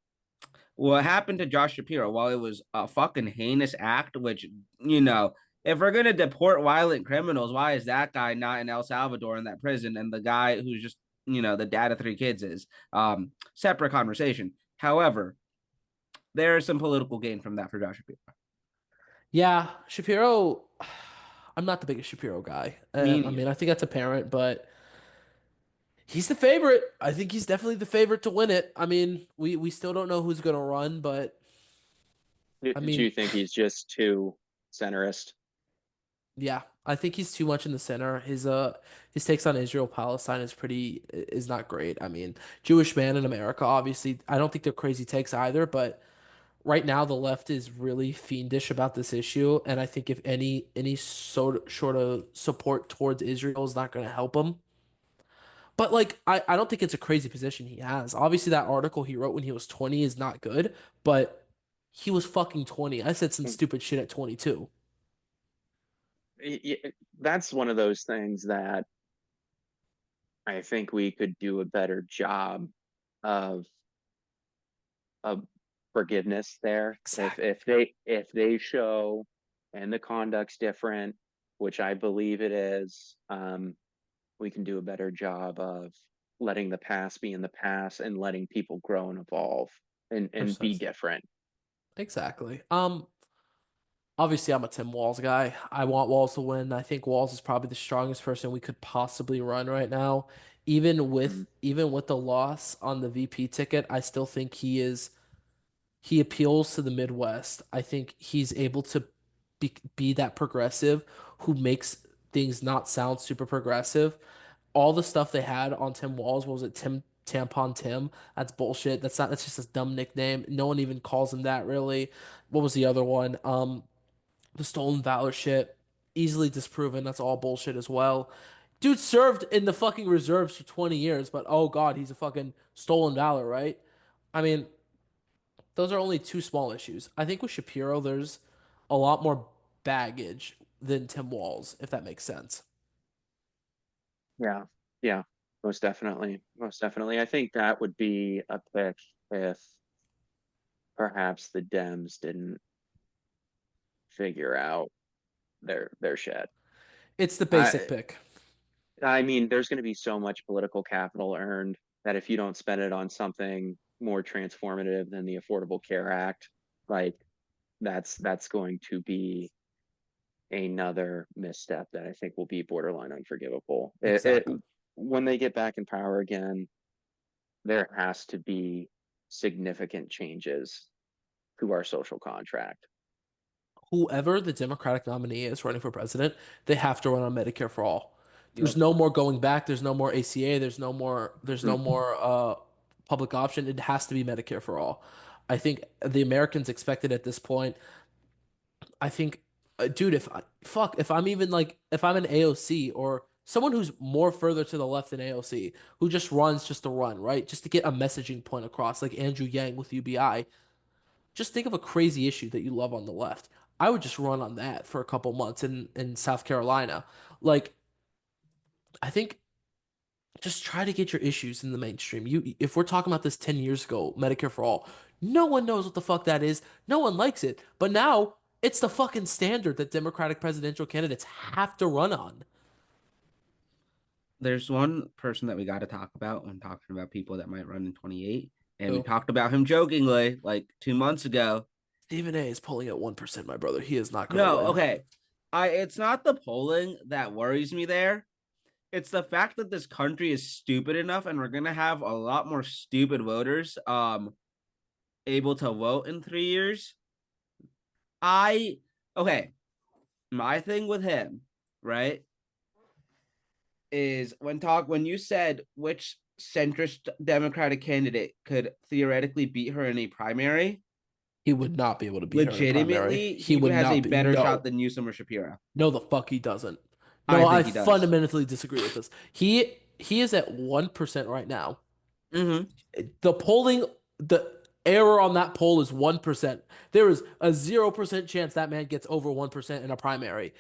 what happened to Josh Shapiro, while it was a fucking heinous act, which if we're gonna deport violent criminals, why is that guy not in El Salvador in that prison, and the guy who's just the dad of 3 kids is separate conversation. However, there is some political gain from that for Josh Shapiro. Yeah, Shapiro. I'm not the biggest Shapiro guy. Me I mean, neither. I think that's apparent, but he's the favorite. I think he's definitely the favorite to win it. I mean, we still don't know who's gonna run, but I Do mean, you think he's just too centrist? yeah, I think he's too much in the center. His takes on Israel Palestine is not great. I mean, Jewish man in America, obviously, I don't think they're crazy takes either, but right now the left is really fiendish about this issue, and I think if any sort of support towards Israel is not going to help him. But like I don't think it's a crazy position he has. Obviously that article he wrote when he was 20 is not good, but he was fucking 20. I said some stupid shit at 22. That's one of those things that I think we could do a better job of of forgiveness there. Exactly. If they show and the conduct's different, which I believe it is, we can do a better job of letting the past be in the past and letting people grow and evolve and be Precisely. different. Exactly. Obviously, I'm a Tim Walz guy. I want Walz to win. I think Walz is probably the strongest person we could possibly run right now. Mm, Even with the loss on the VP ticket, I still think he appeals to the Midwest. I think he's able to be that progressive who makes things not sound super progressive. All the stuff they had on Tim Walz, what was it, Tim Tampon Tim? That's bullshit. That's just a dumb nickname. No one even calls him that really. What was the other one? The stolen valor shit, easily disproven. That's all bullshit as well. Dude served in the fucking reserves for 20 years, but oh god, he's a fucking stolen valor, right? I mean, those are only two small issues. I think with Shapiro, there's a lot more baggage than Tim Walz, if that makes sense. yeah, yeah, most definitely, most definitely. I think that would be a pick if perhaps the Dems didn't figure out their shit. It's the basic I pick. I mean, there's going to be so much political capital earned that if you don't spend it on something more transformative than the Affordable Care Act, like that's going to be another misstep that I think will be borderline unforgivable. Exactly. When they get back in power again, there has to be significant changes to our social contract. Whoever the Democratic nominee is running for president, they have to run on Medicare for all. There's Yep. no more going back. There's no more ACA. There's Mm, no more public option. It has to be Medicare for all. I think the Americans expect it at this point. I think, dude, if I'm even like if I'm an AOC or someone who's more further to the left than AOC, who just runs just to run, right? Just to get a messaging point across, like Andrew Yang with UBI. Just think of a crazy issue that you love on the left. I would just run on that for a couple months in South Carolina. Like, I think just try to get your issues in the mainstream. If we're talking about this 10 years ago, Medicare for all, no one knows what the fuck that is. No one likes it. But now it's the fucking standard that Democratic presidential candidates have to run on. There's one person that we got to talk about when talking about people that might run in 28. And we So talked about him jokingly like 2 months ago. Stephen A is pulling at 1%, my brother. He is not going to No, win. okay. It's not the polling that worries me there. It's the fact that this country is stupid enough and we're gonna have a lot more stupid voters able to vote in 3 years. I okay, my thing with him, right, is when you said which centrist Democratic candidate could theoretically beat her in a primary, He would not be able to beat her in a primary. legitimately, He he would has a not be. better shot No. than Newsom or Shapiro. No, the fuck he doesn't. I No, I think he does. fundamentally disagree with this. He is at 1% right now. Mm-hmm. The polling, the error on that poll is 1%. There is a 0% chance that man gets over 1% in a primary.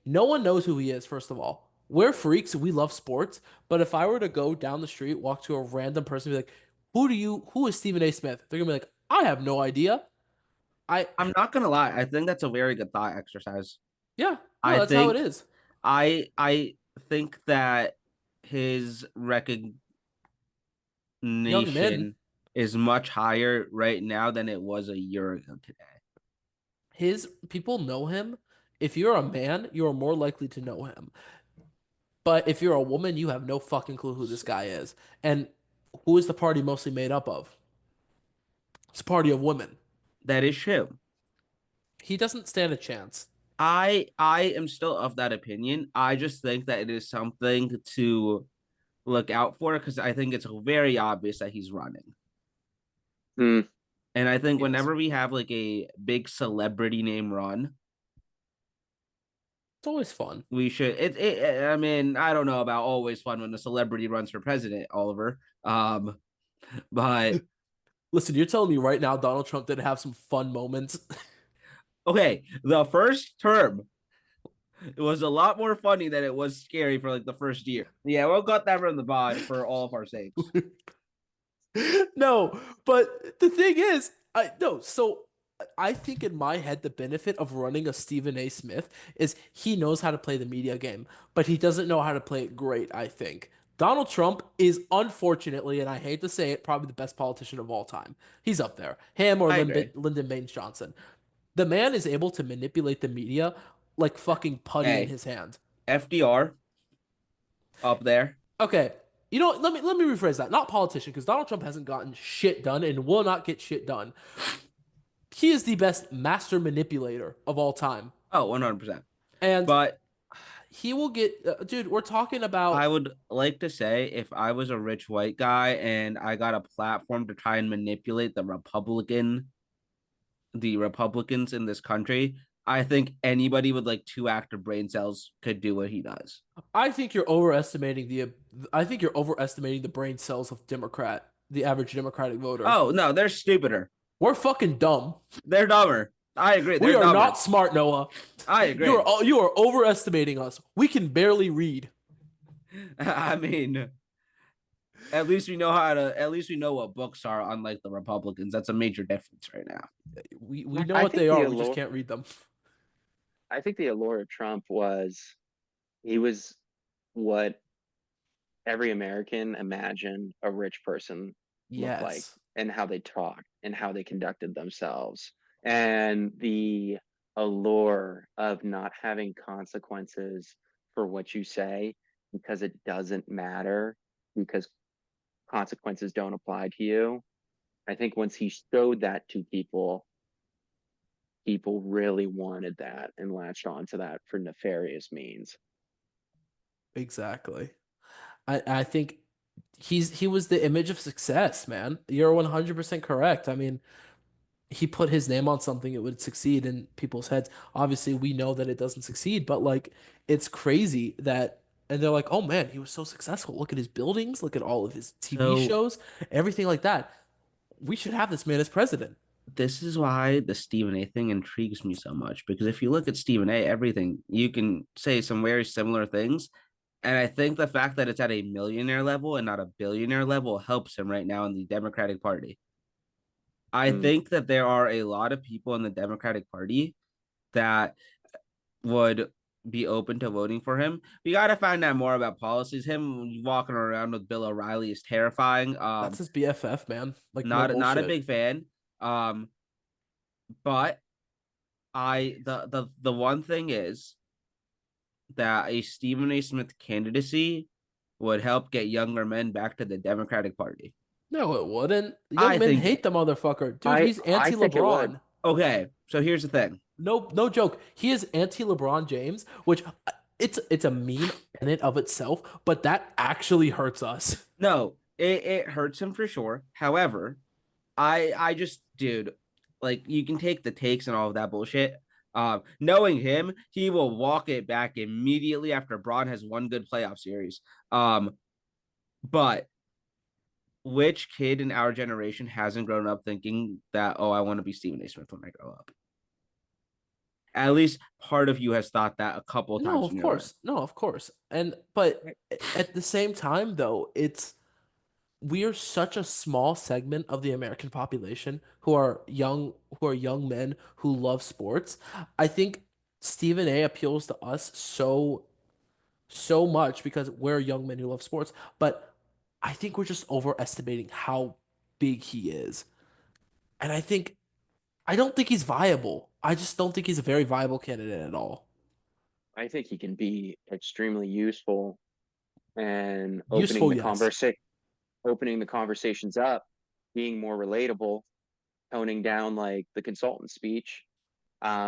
No one knows who he is, first of all. We're freaks, we love sports, but if I were to go down the street, walk to a random person, and be like, who is Stephen A. Smith? They're gonna be like, I have no idea. I, I'm not gonna lie. I think that's a very good thought exercise. yeah, no, I that's how it think is. I think that his Young men, recognition is much higher right now than it was a year ago today. his people know him. If you're a man, you're more likely to know him. But if you're a woman, you have no fucking clue who this guy is. And who is the party mostly made up of? It's a party of women. That is true. He doesn't stand a chance. I am still of that opinion. I just think that it is something to look out for because I think it's very obvious that he's running. mm, And I think Yes. whenever we have like a big celebrity name run, It's always fun. we should I mean, I don't know about always fun when a celebrity runs for president, Oliver. But Listen, you're telling me right now Donald Trump didn't have some fun moments? okay, the first term it was a lot more funny than it was scary for like the first year. Yeah, we'll cut that from the bod for all of our sakes. No, but the thing is, I no, so I think in my head the benefit of running a Stephen A. Smith is he knows how to play the media game, but he doesn't know how to play it great, I think. Donald Trump is unfortunately, and I hate to say it, probably the best politician of all time. He's up there. Him or I agree. Lyndon Baines Johnson. The man is able to manipulate the media like fucking putty in Hey, his hand. FDR up there. Okay, you know, let me rephrase that. Not politician, because Donald Trump hasn't gotten shit done and will not get shit done. He is the best master manipulator of all time, Oh, 100%. and But he will get. Dude, we're talking I about. would like to say if I was a rich white guy and I got a platform to try and manipulate the Republicans in this country, I think anybody with like two active brain cells could do what he does. I think you're overestimating the. I think you're overestimating the brain cells of Democrat, the average Democratic voter. Oh no, they're stupider. We're fucking dumb. They're dumber. I agree. We They're are dumber. not smart, Noah. I agree. You are overestimating us. We can barely read. I mean, at least we know how to. At least we know what books are. Unlike the Republicans, that's a major difference right now. We know I what think they the are. We just allure, can't read them. I think the allure of Trump was he was what every American imagined a rich person looked like, Yes. and how they talked and how they conducted themselves. And the allure of not having consequences for what you say because it doesn't matter, because consequences don't apply to you. I think once he showed that to people, people really wanted that and latched onto that for nefarious means. Exactly. I think he was the image of success, man. You're 100% correct. I mean, he put his name on something, it would succeed in people's heads. Obviously, we know that it doesn't succeed, but like it's crazy that and they're like, "Oh man, he was so successful. Look at his buildings, look at all of his TV So shows, everything like that. We should have this man as president." this is why the Stephen A thing intrigues me so much because if you look at Stephen A, everything you can say some very similar things. And I think the fact that it's at a millionaire level and not a billionaire level helps him right now in the Democratic Party. I Mm. think that there are a lot of people in the Democratic Party that would be open to voting for him. We got to find out more about policies. Him walking around with Bill O'Reilly is terrifying. That's his BFF, man. Like no Not a bullshit. big fan. Um, but the one thing is that a Stephen A. Smith candidacy would help get younger men back to the Democratic Party. No, it wouldn't. Young I men think hate the motherfucker. Dude, I he's I think it would. anti-LeBron. okay, so here's the thing. No joke. He is anti-LeBron James, which it's a meme in and of itself, but that actually hurts us. No, it hurts him for sure. However, I just dude, like you can take the takes and all of that bullshit. Knowing him, he will walk it back immediately after Braun has one good playoff series. But which kid in our generation hasn't grown up thinking that, oh, I want to be Stephen A. Smith when I grow up? At least part of you has thought that a couple of No, times of in your life. course. No, of course. And but at the same time though, it's we are such a small segment of the American population who are young men who love sports. I think Stephen A appeals to us so much because we're young men who love sports, but I think we're just overestimating how big he is. And I don't think he's viable. I just don't think he's a very viable candidate at all. I think he can be extremely useful and Useful, yes. opening the conversations up, being more relatable, toning down like the consultant speech,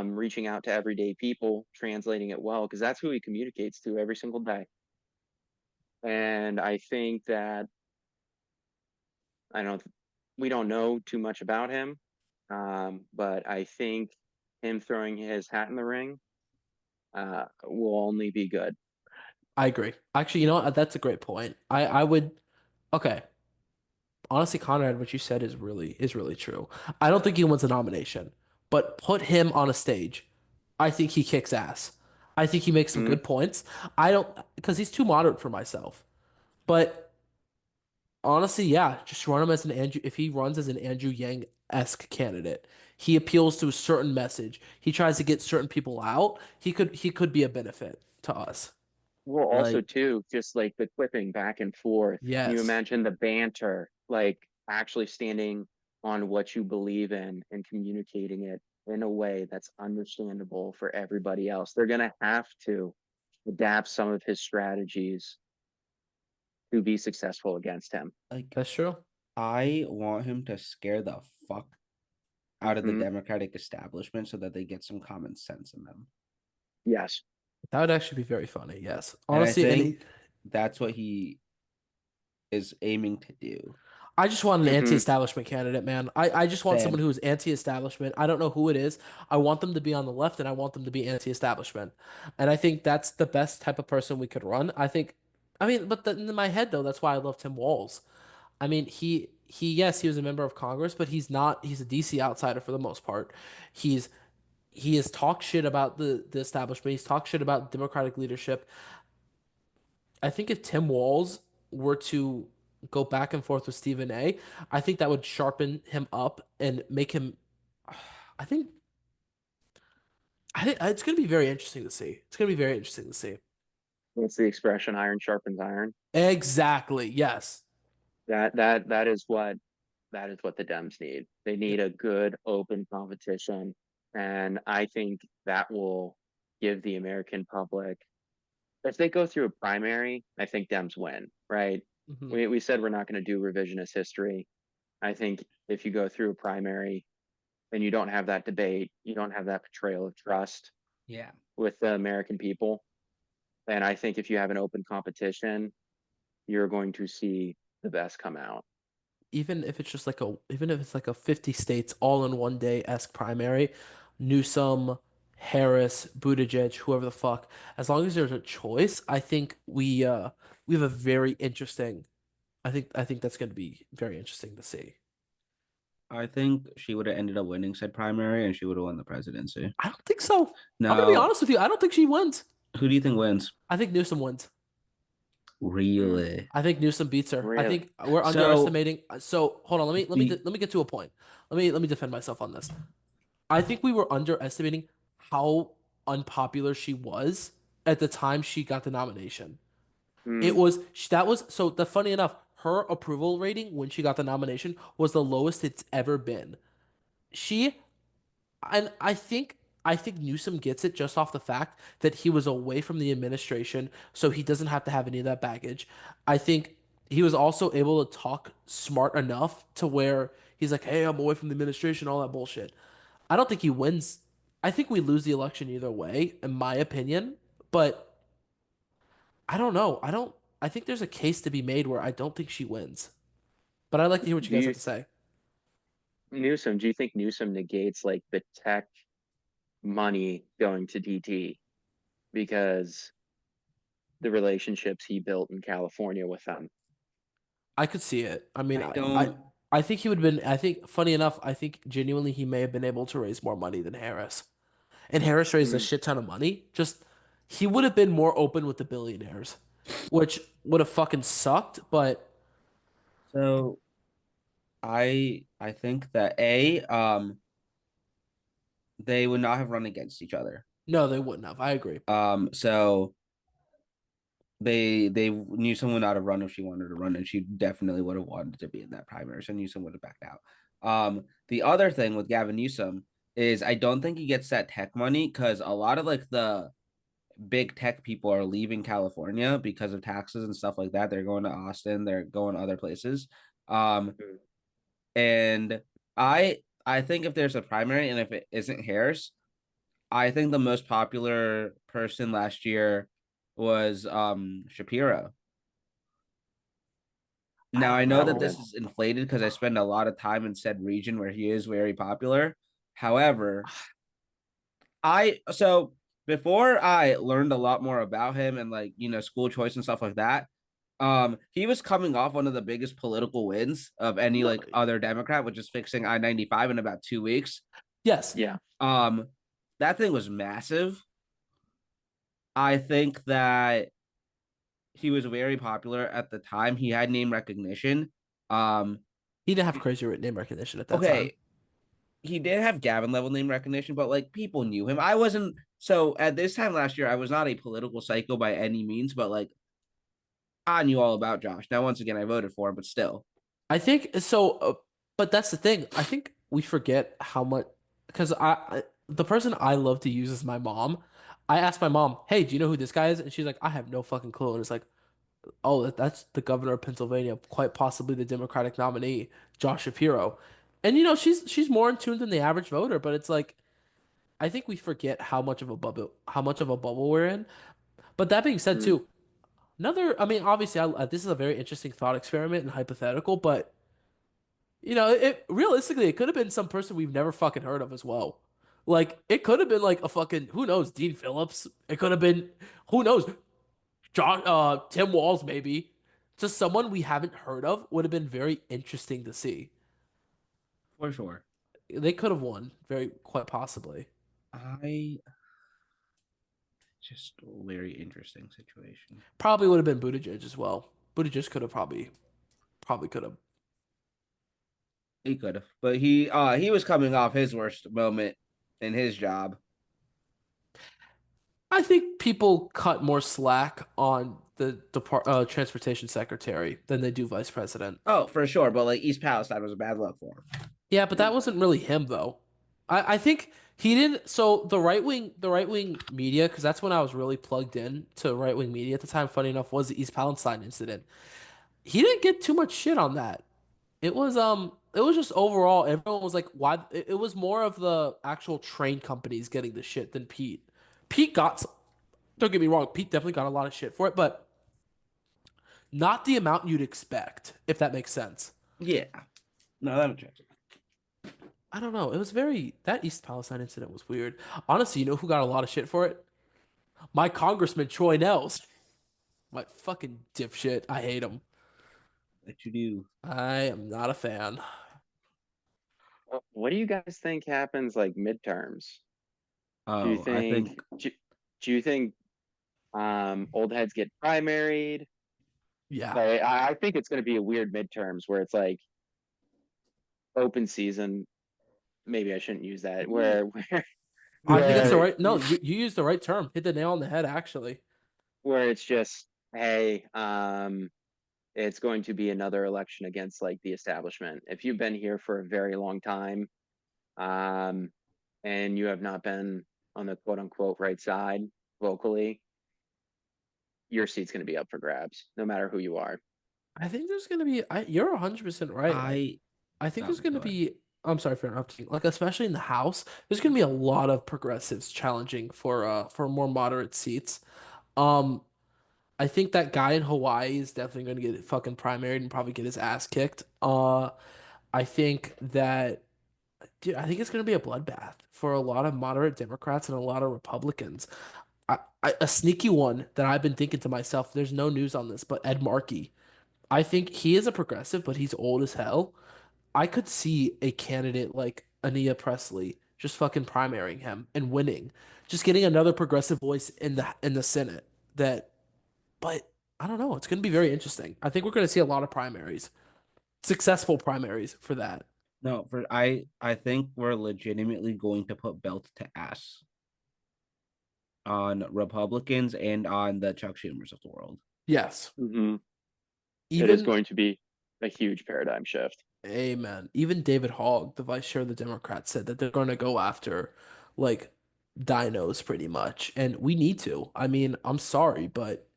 reaching out to everyday people, translating it well, because that's who he communicates to every single day. And I think that I don't we don't know too much about him, but I think him throwing his hat in the ring will only be good. I agree. Actually, you know what? That's a great point. I would okay. Honestly, Conrad, what you said is really true. I don't think he wins a nomination, but put him on a stage. I think he kicks ass. I think he makes some Mm, good points. I don't because he's too moderate for myself. But honestly, yeah, just run him as an Andrew. If he runs as an Andrew Yang-esque candidate, he appeals to a certain message. He tries to get certain people out. He could be a benefit to us. well, also Like, too, just like the quipping back and forth. Can you Yes. imagine the banter, like actually standing on what you believe in and communicating it in a way that's understandable for everybody else. They're going to have to adapt some of his strategies to be successful against him. Like, That's true. I want him to scare the fuck out of the Mhm. Democratic establishment so that they get some common sense in them. Yes. That would actually be very funny. Yes. And I Honestly, think that's what he is aiming to do. I just want an Mhm. anti-establishment candidate, man. I just want someone Same. who is anti-establishment. I don't know who it is. I want them to be on the left and I want them to be anti-establishment. And I think that's the best type of person we could run. I mean, but in my head though, that's why I love Tim Walz. I mean, yes, he was a member of Congress, but he's a DC outsider for the most part. He's he has talked shit about the establishment. He's talked shit about Democratic leadership. I think if Tim Walz were to go back and forth with Stephen A, I think that would sharpen him up and make him. I think. I think it's going to be very interesting to see. It's going to be very interesting to see. What's the expression? Iron sharpens iron. Exactly. Yes. That is what the Dems need. They need a good open competition. And I think that will give the American public, if they go through a primary, I think Dems win, right? Mhm. We said we're not going to do revisionist history. I think if you go through a primary and you don't have that debate, you don't have that betrayal of trust Yeah. with the American people. And I think if you have an open competition, you're going to see the best come out. Even if it's like a 50 states all in one day esque primary, Newsom, Harris, Buttigieg, whoever the fuck, as long as there's a choice, I think we have a very interesting. I think that's going to be very interesting to see. I think she would have ended up winning said primary and she would have won the presidency. I don't think so. I'm gonna be Now, honest with you. I don't think she wins. who do you think wins? I think Newsom wins. Mm, Really? I think Newsom beats her. I really? think we're So underestimating. So hold on. the Let me get to a point. Let me defend myself on this. I think we were underestimating how unpopular she was at the time she got the nomination. It Mm, was that was so the funny enough, her approval rating when she got the nomination was the lowest it's ever been. She and I think Newsom gets it just off the fact that he was away from the administration, so he doesn't have to have any of that baggage. I think he was also able to talk smart enough to where he's like, "Hey, I'm away from the administration," all that bullshit. I don't think he wins. I think we lose the election either way, in my opinion. But I don't know. I don't. I think there's a case to be made where I don't think she wins. But I'd like to hear what you do guys have you to say. Newsom? Do you think Newsom negates like the tech money going to DT because the relationships he built in California with them? I could see it. I mean, I don't I think he would have been. I think, funny enough, I think genuinely he may have been able to raise more money than Harris. And Harris raised a Mm, shit ton of money. Just he would have been more open with the billionaires, which would have fucking sucked. But so I think that they would not have run against each other. no, they wouldn't have. I agree. So they knew someone would not have run if she wanted to run, and she definitely would have wanted to be in that primary. So Newsom would have backed out. The other thing with Gavin Newsom is I don't think he gets that tech money because a lot of like the big tech people are leaving California because of taxes and stuff like that. They're going to Austin, they're going other places. Um, mm. and I think if there's a primary and if it isn't Harris, I think the most popular person last year was Shapiro. I Now I don't know that Probably. this know. is inflated because I spend a lot of time in said region where he is very popular. However, I so before I learned a lot more about him and like school choice and stuff like that, he was coming off one of the biggest political wins of any No, like other Democrat, which is fixing I-95 in about 2 weeks. yes, Yeah. Um, that thing was massive. I think that he was very popular at the time. He had name recognition. Um, he didn't have crazy name recognition at that time. okay, he did have Gavin level name recognition, but like people knew him. I wasn't so at this time last year, I was not a political psycho by any means, but like I knew all about Josh. Now, once again, I voted for him, but still. I think so. But that's the thing. I think we forget how much. because the person I love to use is my mom. I asked my mom, "Hey, do you know who this guy is?" And she's like, "I have no fucking clue." And it's like, "Oh, that's the governor of Pennsylvania, quite possibly the Democratic nominee, Josh Shapiro." And she's more in tune than the average voter, but it's like I think we forget how much of a bubble we're in. But that being said, Mm, too, I mean, obviously, this is a very interesting thought experiment and hypothetical, but it realistically, it could have been some person we've never fucking heard of as well. Like, it could have been like a fucking who knows, Dean Phillips. It could have been who knows, Tim Walz maybe. Just someone we haven't heard of would have been very interesting to see. For sure. They could have won very quite possibly. I just a very interesting situation. Probably would have been Buttigieg as well. Buttigieg could have probably could have. He could have, but he was coming off his worst moment in his job. I think people cut more slack on the transportation secretary than they do vice president. Oh, for sure. But like East Palestine was a bad look for him. Yeah, but that wasn't really him though. I think he didn't. So the right wing media, because that's when I was really plugged in to right wing media at the time. Funny enough, was the East Palestine incident. He didn't get too much shit on that. It was just overall everyone was like, why? It was more of the actual train companies getting the shit than Pete. Pete got. Don't get me wrong, Pete definitely got a lot of shit for it, but not the amount you'd expect, if that makes sense. Yeah. No, that makes sense. I don't know. It was that East Palestine incident was weird. Honestly, you know who got a lot of shit for it? My congressman Troy Nels. My fucking dipshit. I hate him. That you do. I am not a fan. what do you guys think happens like midterms? Do you Oh, I think think do you think old heads get primaried? Yeah. Like, I think it's going to be a weird midterms where it's like open season. Maybe I shouldn't use that. Where I think that's the where right. No, you used the right term. Hit the nail on the head, actually. where it's just, hey, it's going to be another election against like the establishment. If you've been here for a very long time, um, and you have not been on the quote unquote right side vocally, your seat's going to be up for grabs, no matter who you are. I think there's gonna be. You're 100% right. I I think there's go gonna ahead. be. I'm sorry for interrupting. Like especially in the House, there's gonna be a lot of progressives challenging for more moderate seats. Um, I think that guy in Hawaii is definitely gonna get fucking primaried and probably get his ass kicked. I think that, dude, I think it's gonna be a bloodbath for a lot of moderate Democrats and a lot of Republicans. A sneaky one that I've been thinking to myself. There's no news on this, but Ed Markey. I think he is a progressive, but he's old as hell. I could see a candidate like Ania Presley just fucking primarying him and winning, just getting another progressive voice in the Senate. But I don't know. It's going to be very interesting. I think we're going to see a lot of primaries, successful primaries for that. No, I think we're legitimately going to put belt to ass on Republicans and on the Chuck Schumers of the world. Yes, Mm-hmm. It is even going to be a huge paradigm shift. amen. Even David Hogg, the vice chair of the Democrats, said that they're going to go after like dinos pretty much, and we need to. I mean, I'm sorry, but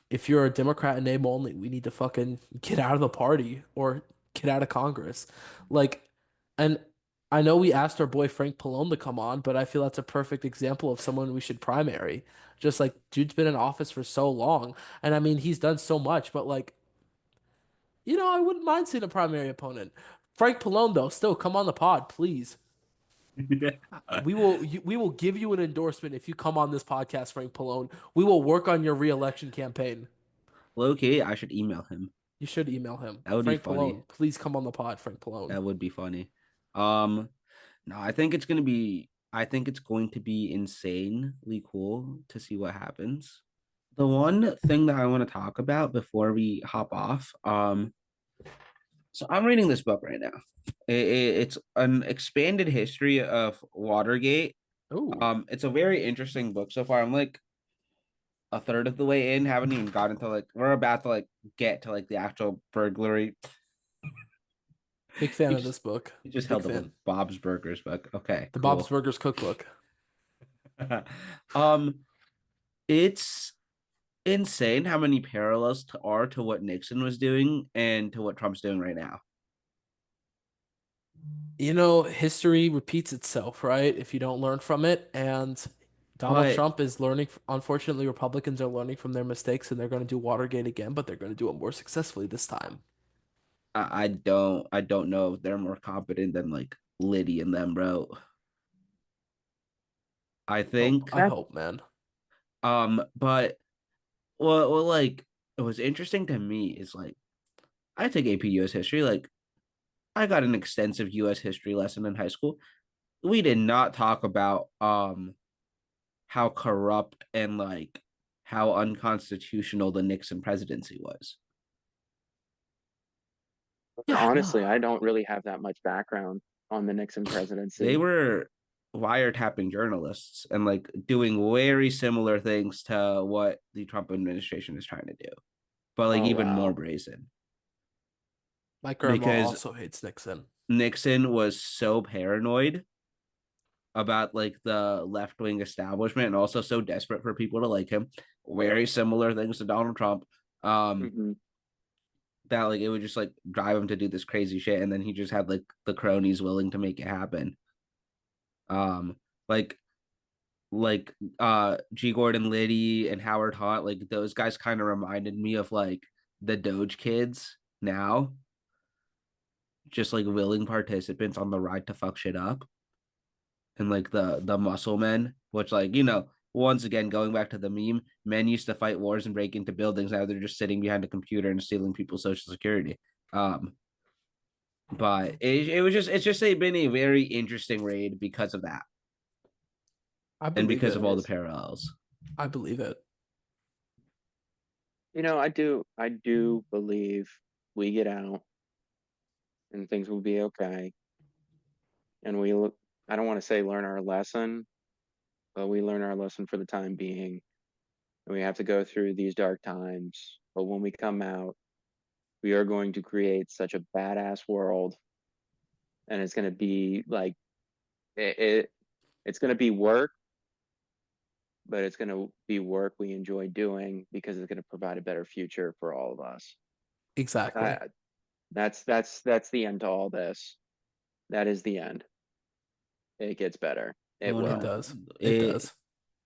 if you're a Democrat in name only, we need to fucking get out of the party or get out of Congress. Like, and I know we asked our boy Frank Pallone to come on, but I feel that's a perfect example of someone we should primary. Just like, dude's been in office for so long. And I mean, he's done so much, but like, I wouldn't mind seeing a primary opponent. Frank Pallone, though, still come on the pod, please. We will give you an endorsement if you come on this podcast, Frank Pallone. We will work on your reelection campaign. Low key, I should email him. You should email him. That would be Frank funny. Pallone, please come on the pod, Frank Pallone. That would be funny. Um, no, I think it's gonna be. I think it's going to be insanely cool to see what happens. The one thing that I want to talk about before we hop off, so I'm reading this book right now. It's an expanded history of Watergate. Oh, It's a very interesting book so far. I'm like a third of the way in, haven't even gotten to like we're about to like get to like the actual burglary. Big fan He of just, this book. he just Big held up a fan. Bob's Burgers book. Okay, The Bob's cool. Burgers cookbook. um, it's insane how many parallels are to what Nixon was doing and to what Trump's doing right now. You know, history repeats itself, right? If you don't learn from it. And Donald But Trump is learning. Unfortunately, Republicans are learning from their mistakes and they're going to do Watergate again, but they're going to do it more successfully this time. I don't know if they're more competent than like Liddy and them, bro. I think I hope, man. but well like it was interesting to me is like I take AP US history, like I got an extensive US history lesson in high school. We did not talk about how corrupt and like how unconstitutional the Nixon presidency was. Yeah, Honestly, no. I don't really have that much background on the Nixon They presidency. were wiretapping journalists and like doing very similar things to what the Trump administration is trying to do, but like Oh even more wow. brazen My grandma because also hates Nixon. Nixon was so paranoid about like the left wing establishment and also so desperate for people to like him. Very similar things to Donald Trump. Um, Hmm. that like it would just like drive him to do this crazy shit, and then he just had like the cronies willing to make it happen. Um, like G. Gordon Liddy and Howard Hunt, like those guys kind of reminded me of like the Doge kids now, just like willing participants on the ride to fuck shit up. And like the muscle men, which like, once again going back to the meme, men used to fight wars and break into buildings. Now they're just sitting behind a computer and stealing people's social security. Um, but it was just been a very interesting raid because of that I and believe because it. of all the parallels. I believe it. I do believe we get out and things will be okay. And we look, I don't want to say learn our lesson, but we learn our lesson for the time being. And we have to go through these dark times. But when we come out, we are going to create such a badass world. And it's going to be like, it's going to be work, but it's going to be work we enjoy doing because it's going to provide a better future for all of us. Exactly. Uh, that's the end to all this. That is the end. It gets better. It Well, It will. no, does. It does.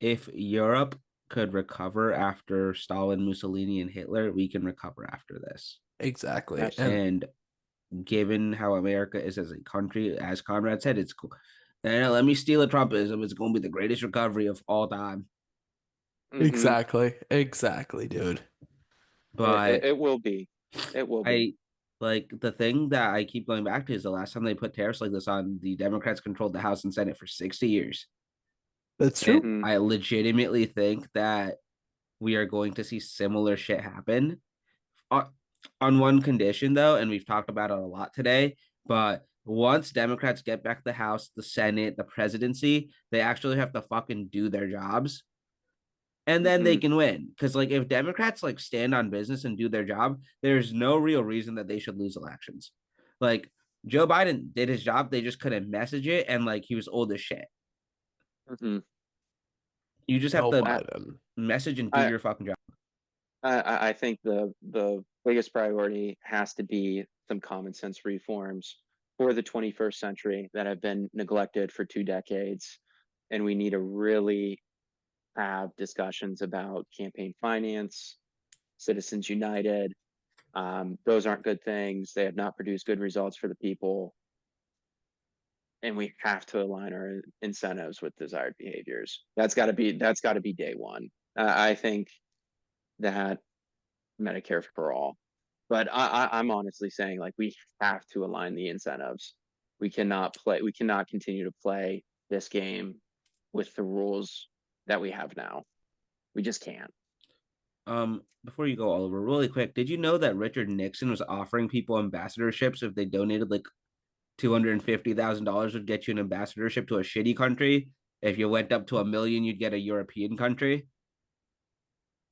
if Europe could recover after Stalin, Mussolini, and Hitler, we can recover after this. Exactly. And Absolutely. And given how America is as a country, as Conrad said, it's cool. And let me steal a Trumpism. It's going to be the greatest recovery of all time. Hmm. exactly, dude. But It will be. It will be. I like the thing that I keep going back to is the last time they put tariffs like this on, the Democrats controlled the House and Senate for 60 years. That's And true. Hmm. I legitimately think that we are going to see similar shit happen on, one condition, though, and we've talked about it a lot today. But once Democrats get back the House, the Senate, the presidency, they actually have to fucking do their jobs. And then they Hmm. can win. Because like if Democrats like stand on business and do their job, there's no real reason that they should lose elections. Like Joe Biden did his job, they just couldn't message it, and like he was old as shit. Hmm. You just have Joe to I, Biden. message and do I your fucking job. I think the biggest priority has to be some common sense reforms for the 21st century that have been neglected for 2 decades. And we need to really have discussions about campaign finance, Citizens United. Those aren't good things. They have not produced good results for the people. And we have to align our incentives with desired behaviors. That's got to be day one. I think that Medicare for all. But I'm honestly saying like we have to align the incentives. We cannot continue to play this game with the rules that we have now. We just can't. Before you go, Oliver, really quick, did you know that Richard Nixon was offering people ambassadorships if they donated like $250,000 would get you an ambassadorship to a shitty country? If you went up to $1 million, you'd get a European country.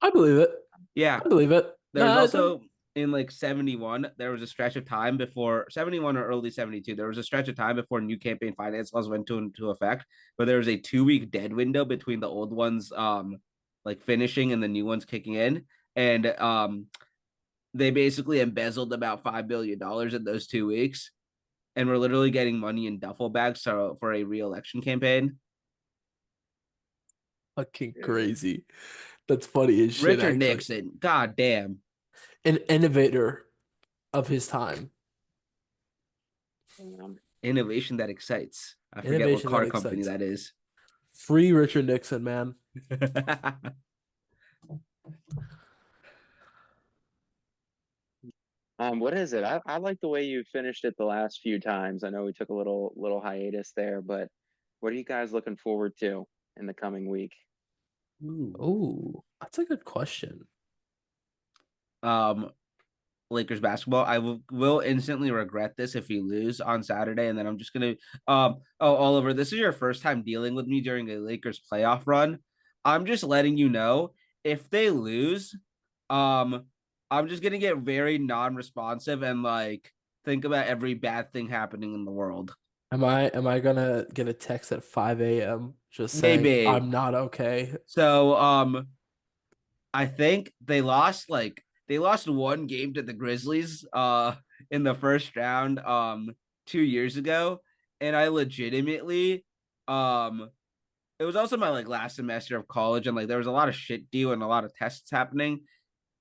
I believe it. Yeah, I believe it. there's No, also in like 71, there was a stretch of time before 71 or early 72. There was a stretch of time before new campaign finance laws went into effect, but there was a 2 week dead window between the old ones like finishing and the new ones kicking in. And they basically embezzled about $5 billion in those 2 weeks. And we're literally getting money in duffel bags for a re-election campaign. Fucking crazy. That's funny as shit, Richard actually. Nixon, god damn. An innovator of his time. Innovation that excites. I forget what Innovation car that company excites. that is. Free Richard Nixon, man. What is it? I like the way you finished it the last few times. I know we took a little hiatus there, but what are you guys looking forward to in the coming week? Oh, that's a good question. Lakers basketball. I will instantly regret this if we lose on Saturday, and then I'm just gonna Oliver, this is your first time dealing with me during a Lakers playoff run. I'm just letting you know if they lose, I'm just gonna get very non-responsive and like think about every bad thing happening in the world. Am I gonna get a text at 5 a.m. just saying Maybe. I'm not okay? So I think they lost one game to the Grizzlies in the first round 2 years ago. And I legitimately it was also my like last semester of college, and like there was a lot of shit due and a lot of tests happening.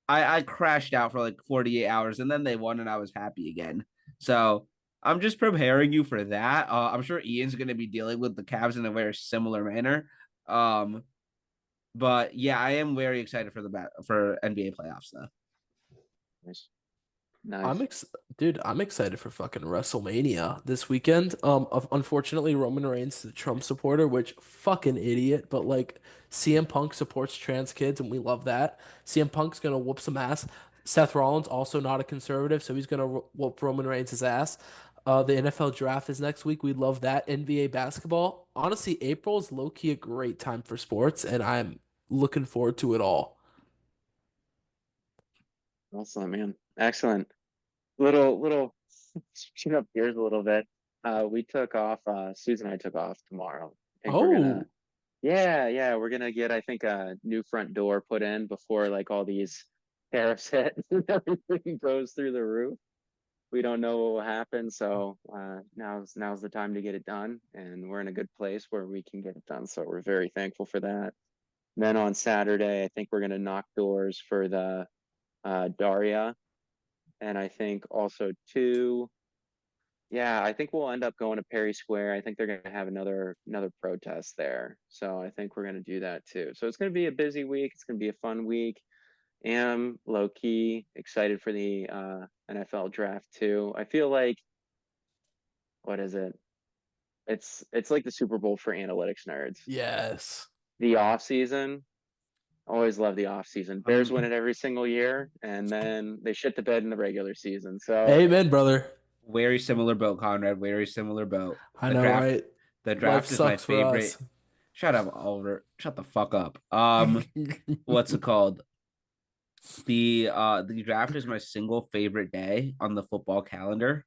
I crashed out for like 48 hours and then they won and I was happy again. So I'm just preparing you for that. I'm sure Ian's gonna be dealing with the Cavs in a very similar manner. Um but yeah, I am very excited for NBA playoffs though. Nice. Nice. Dude, I'm excited for fucking WrestleMania this weekend. Unfortunately, Roman Reigns is a Trump supporter, which fucking idiot. But like, CM Punk supports trans kids, and we love that. CM Punk's gonna whoop some ass. Seth Rollins also not a conservative, so he's gonna whoop Roman Reigns' ass. The NFL draft is next week. We love that. NBA basketball. Honestly, April is low key a great time for sports, and I'm looking forward to it all. Excellent, man. Excellent. Little switching up gears a little bit. We took off, Susan and I took off tomorrow. I think we're gonna, Oh, yeah, we're gonna get, I think, a new front door put in before like all these tariffs hit and everything goes through the roof. We don't know what will happen, so now's the time to get it done, and we're in a good place where we can get it done. So we're very thankful for that. Then on Saturday, I think we're gonna knock doors for the Daria, and I think also too, yeah, I think we'll end up going to Perry Square. I think they're gonna have another protest there, so I think we're gonna do that too. So it's gonna be a busy week. It's gonna be a fun week. Am low key excited for the NFL draft too. I feel like, what is it? It's like the Super Bowl for analytics nerds. yes. The off season, always love the off season. Bears win Um, it every single year, and then they shit the bed in the regular season. So Amen, brother. very similar boat, Conrad. Very similar boat. I know, right? The Life draft is my sucks for us. favorite. Shut up, Oliver. Shut the fuck up. What's it called? The draft is my single favorite day on the football calendar.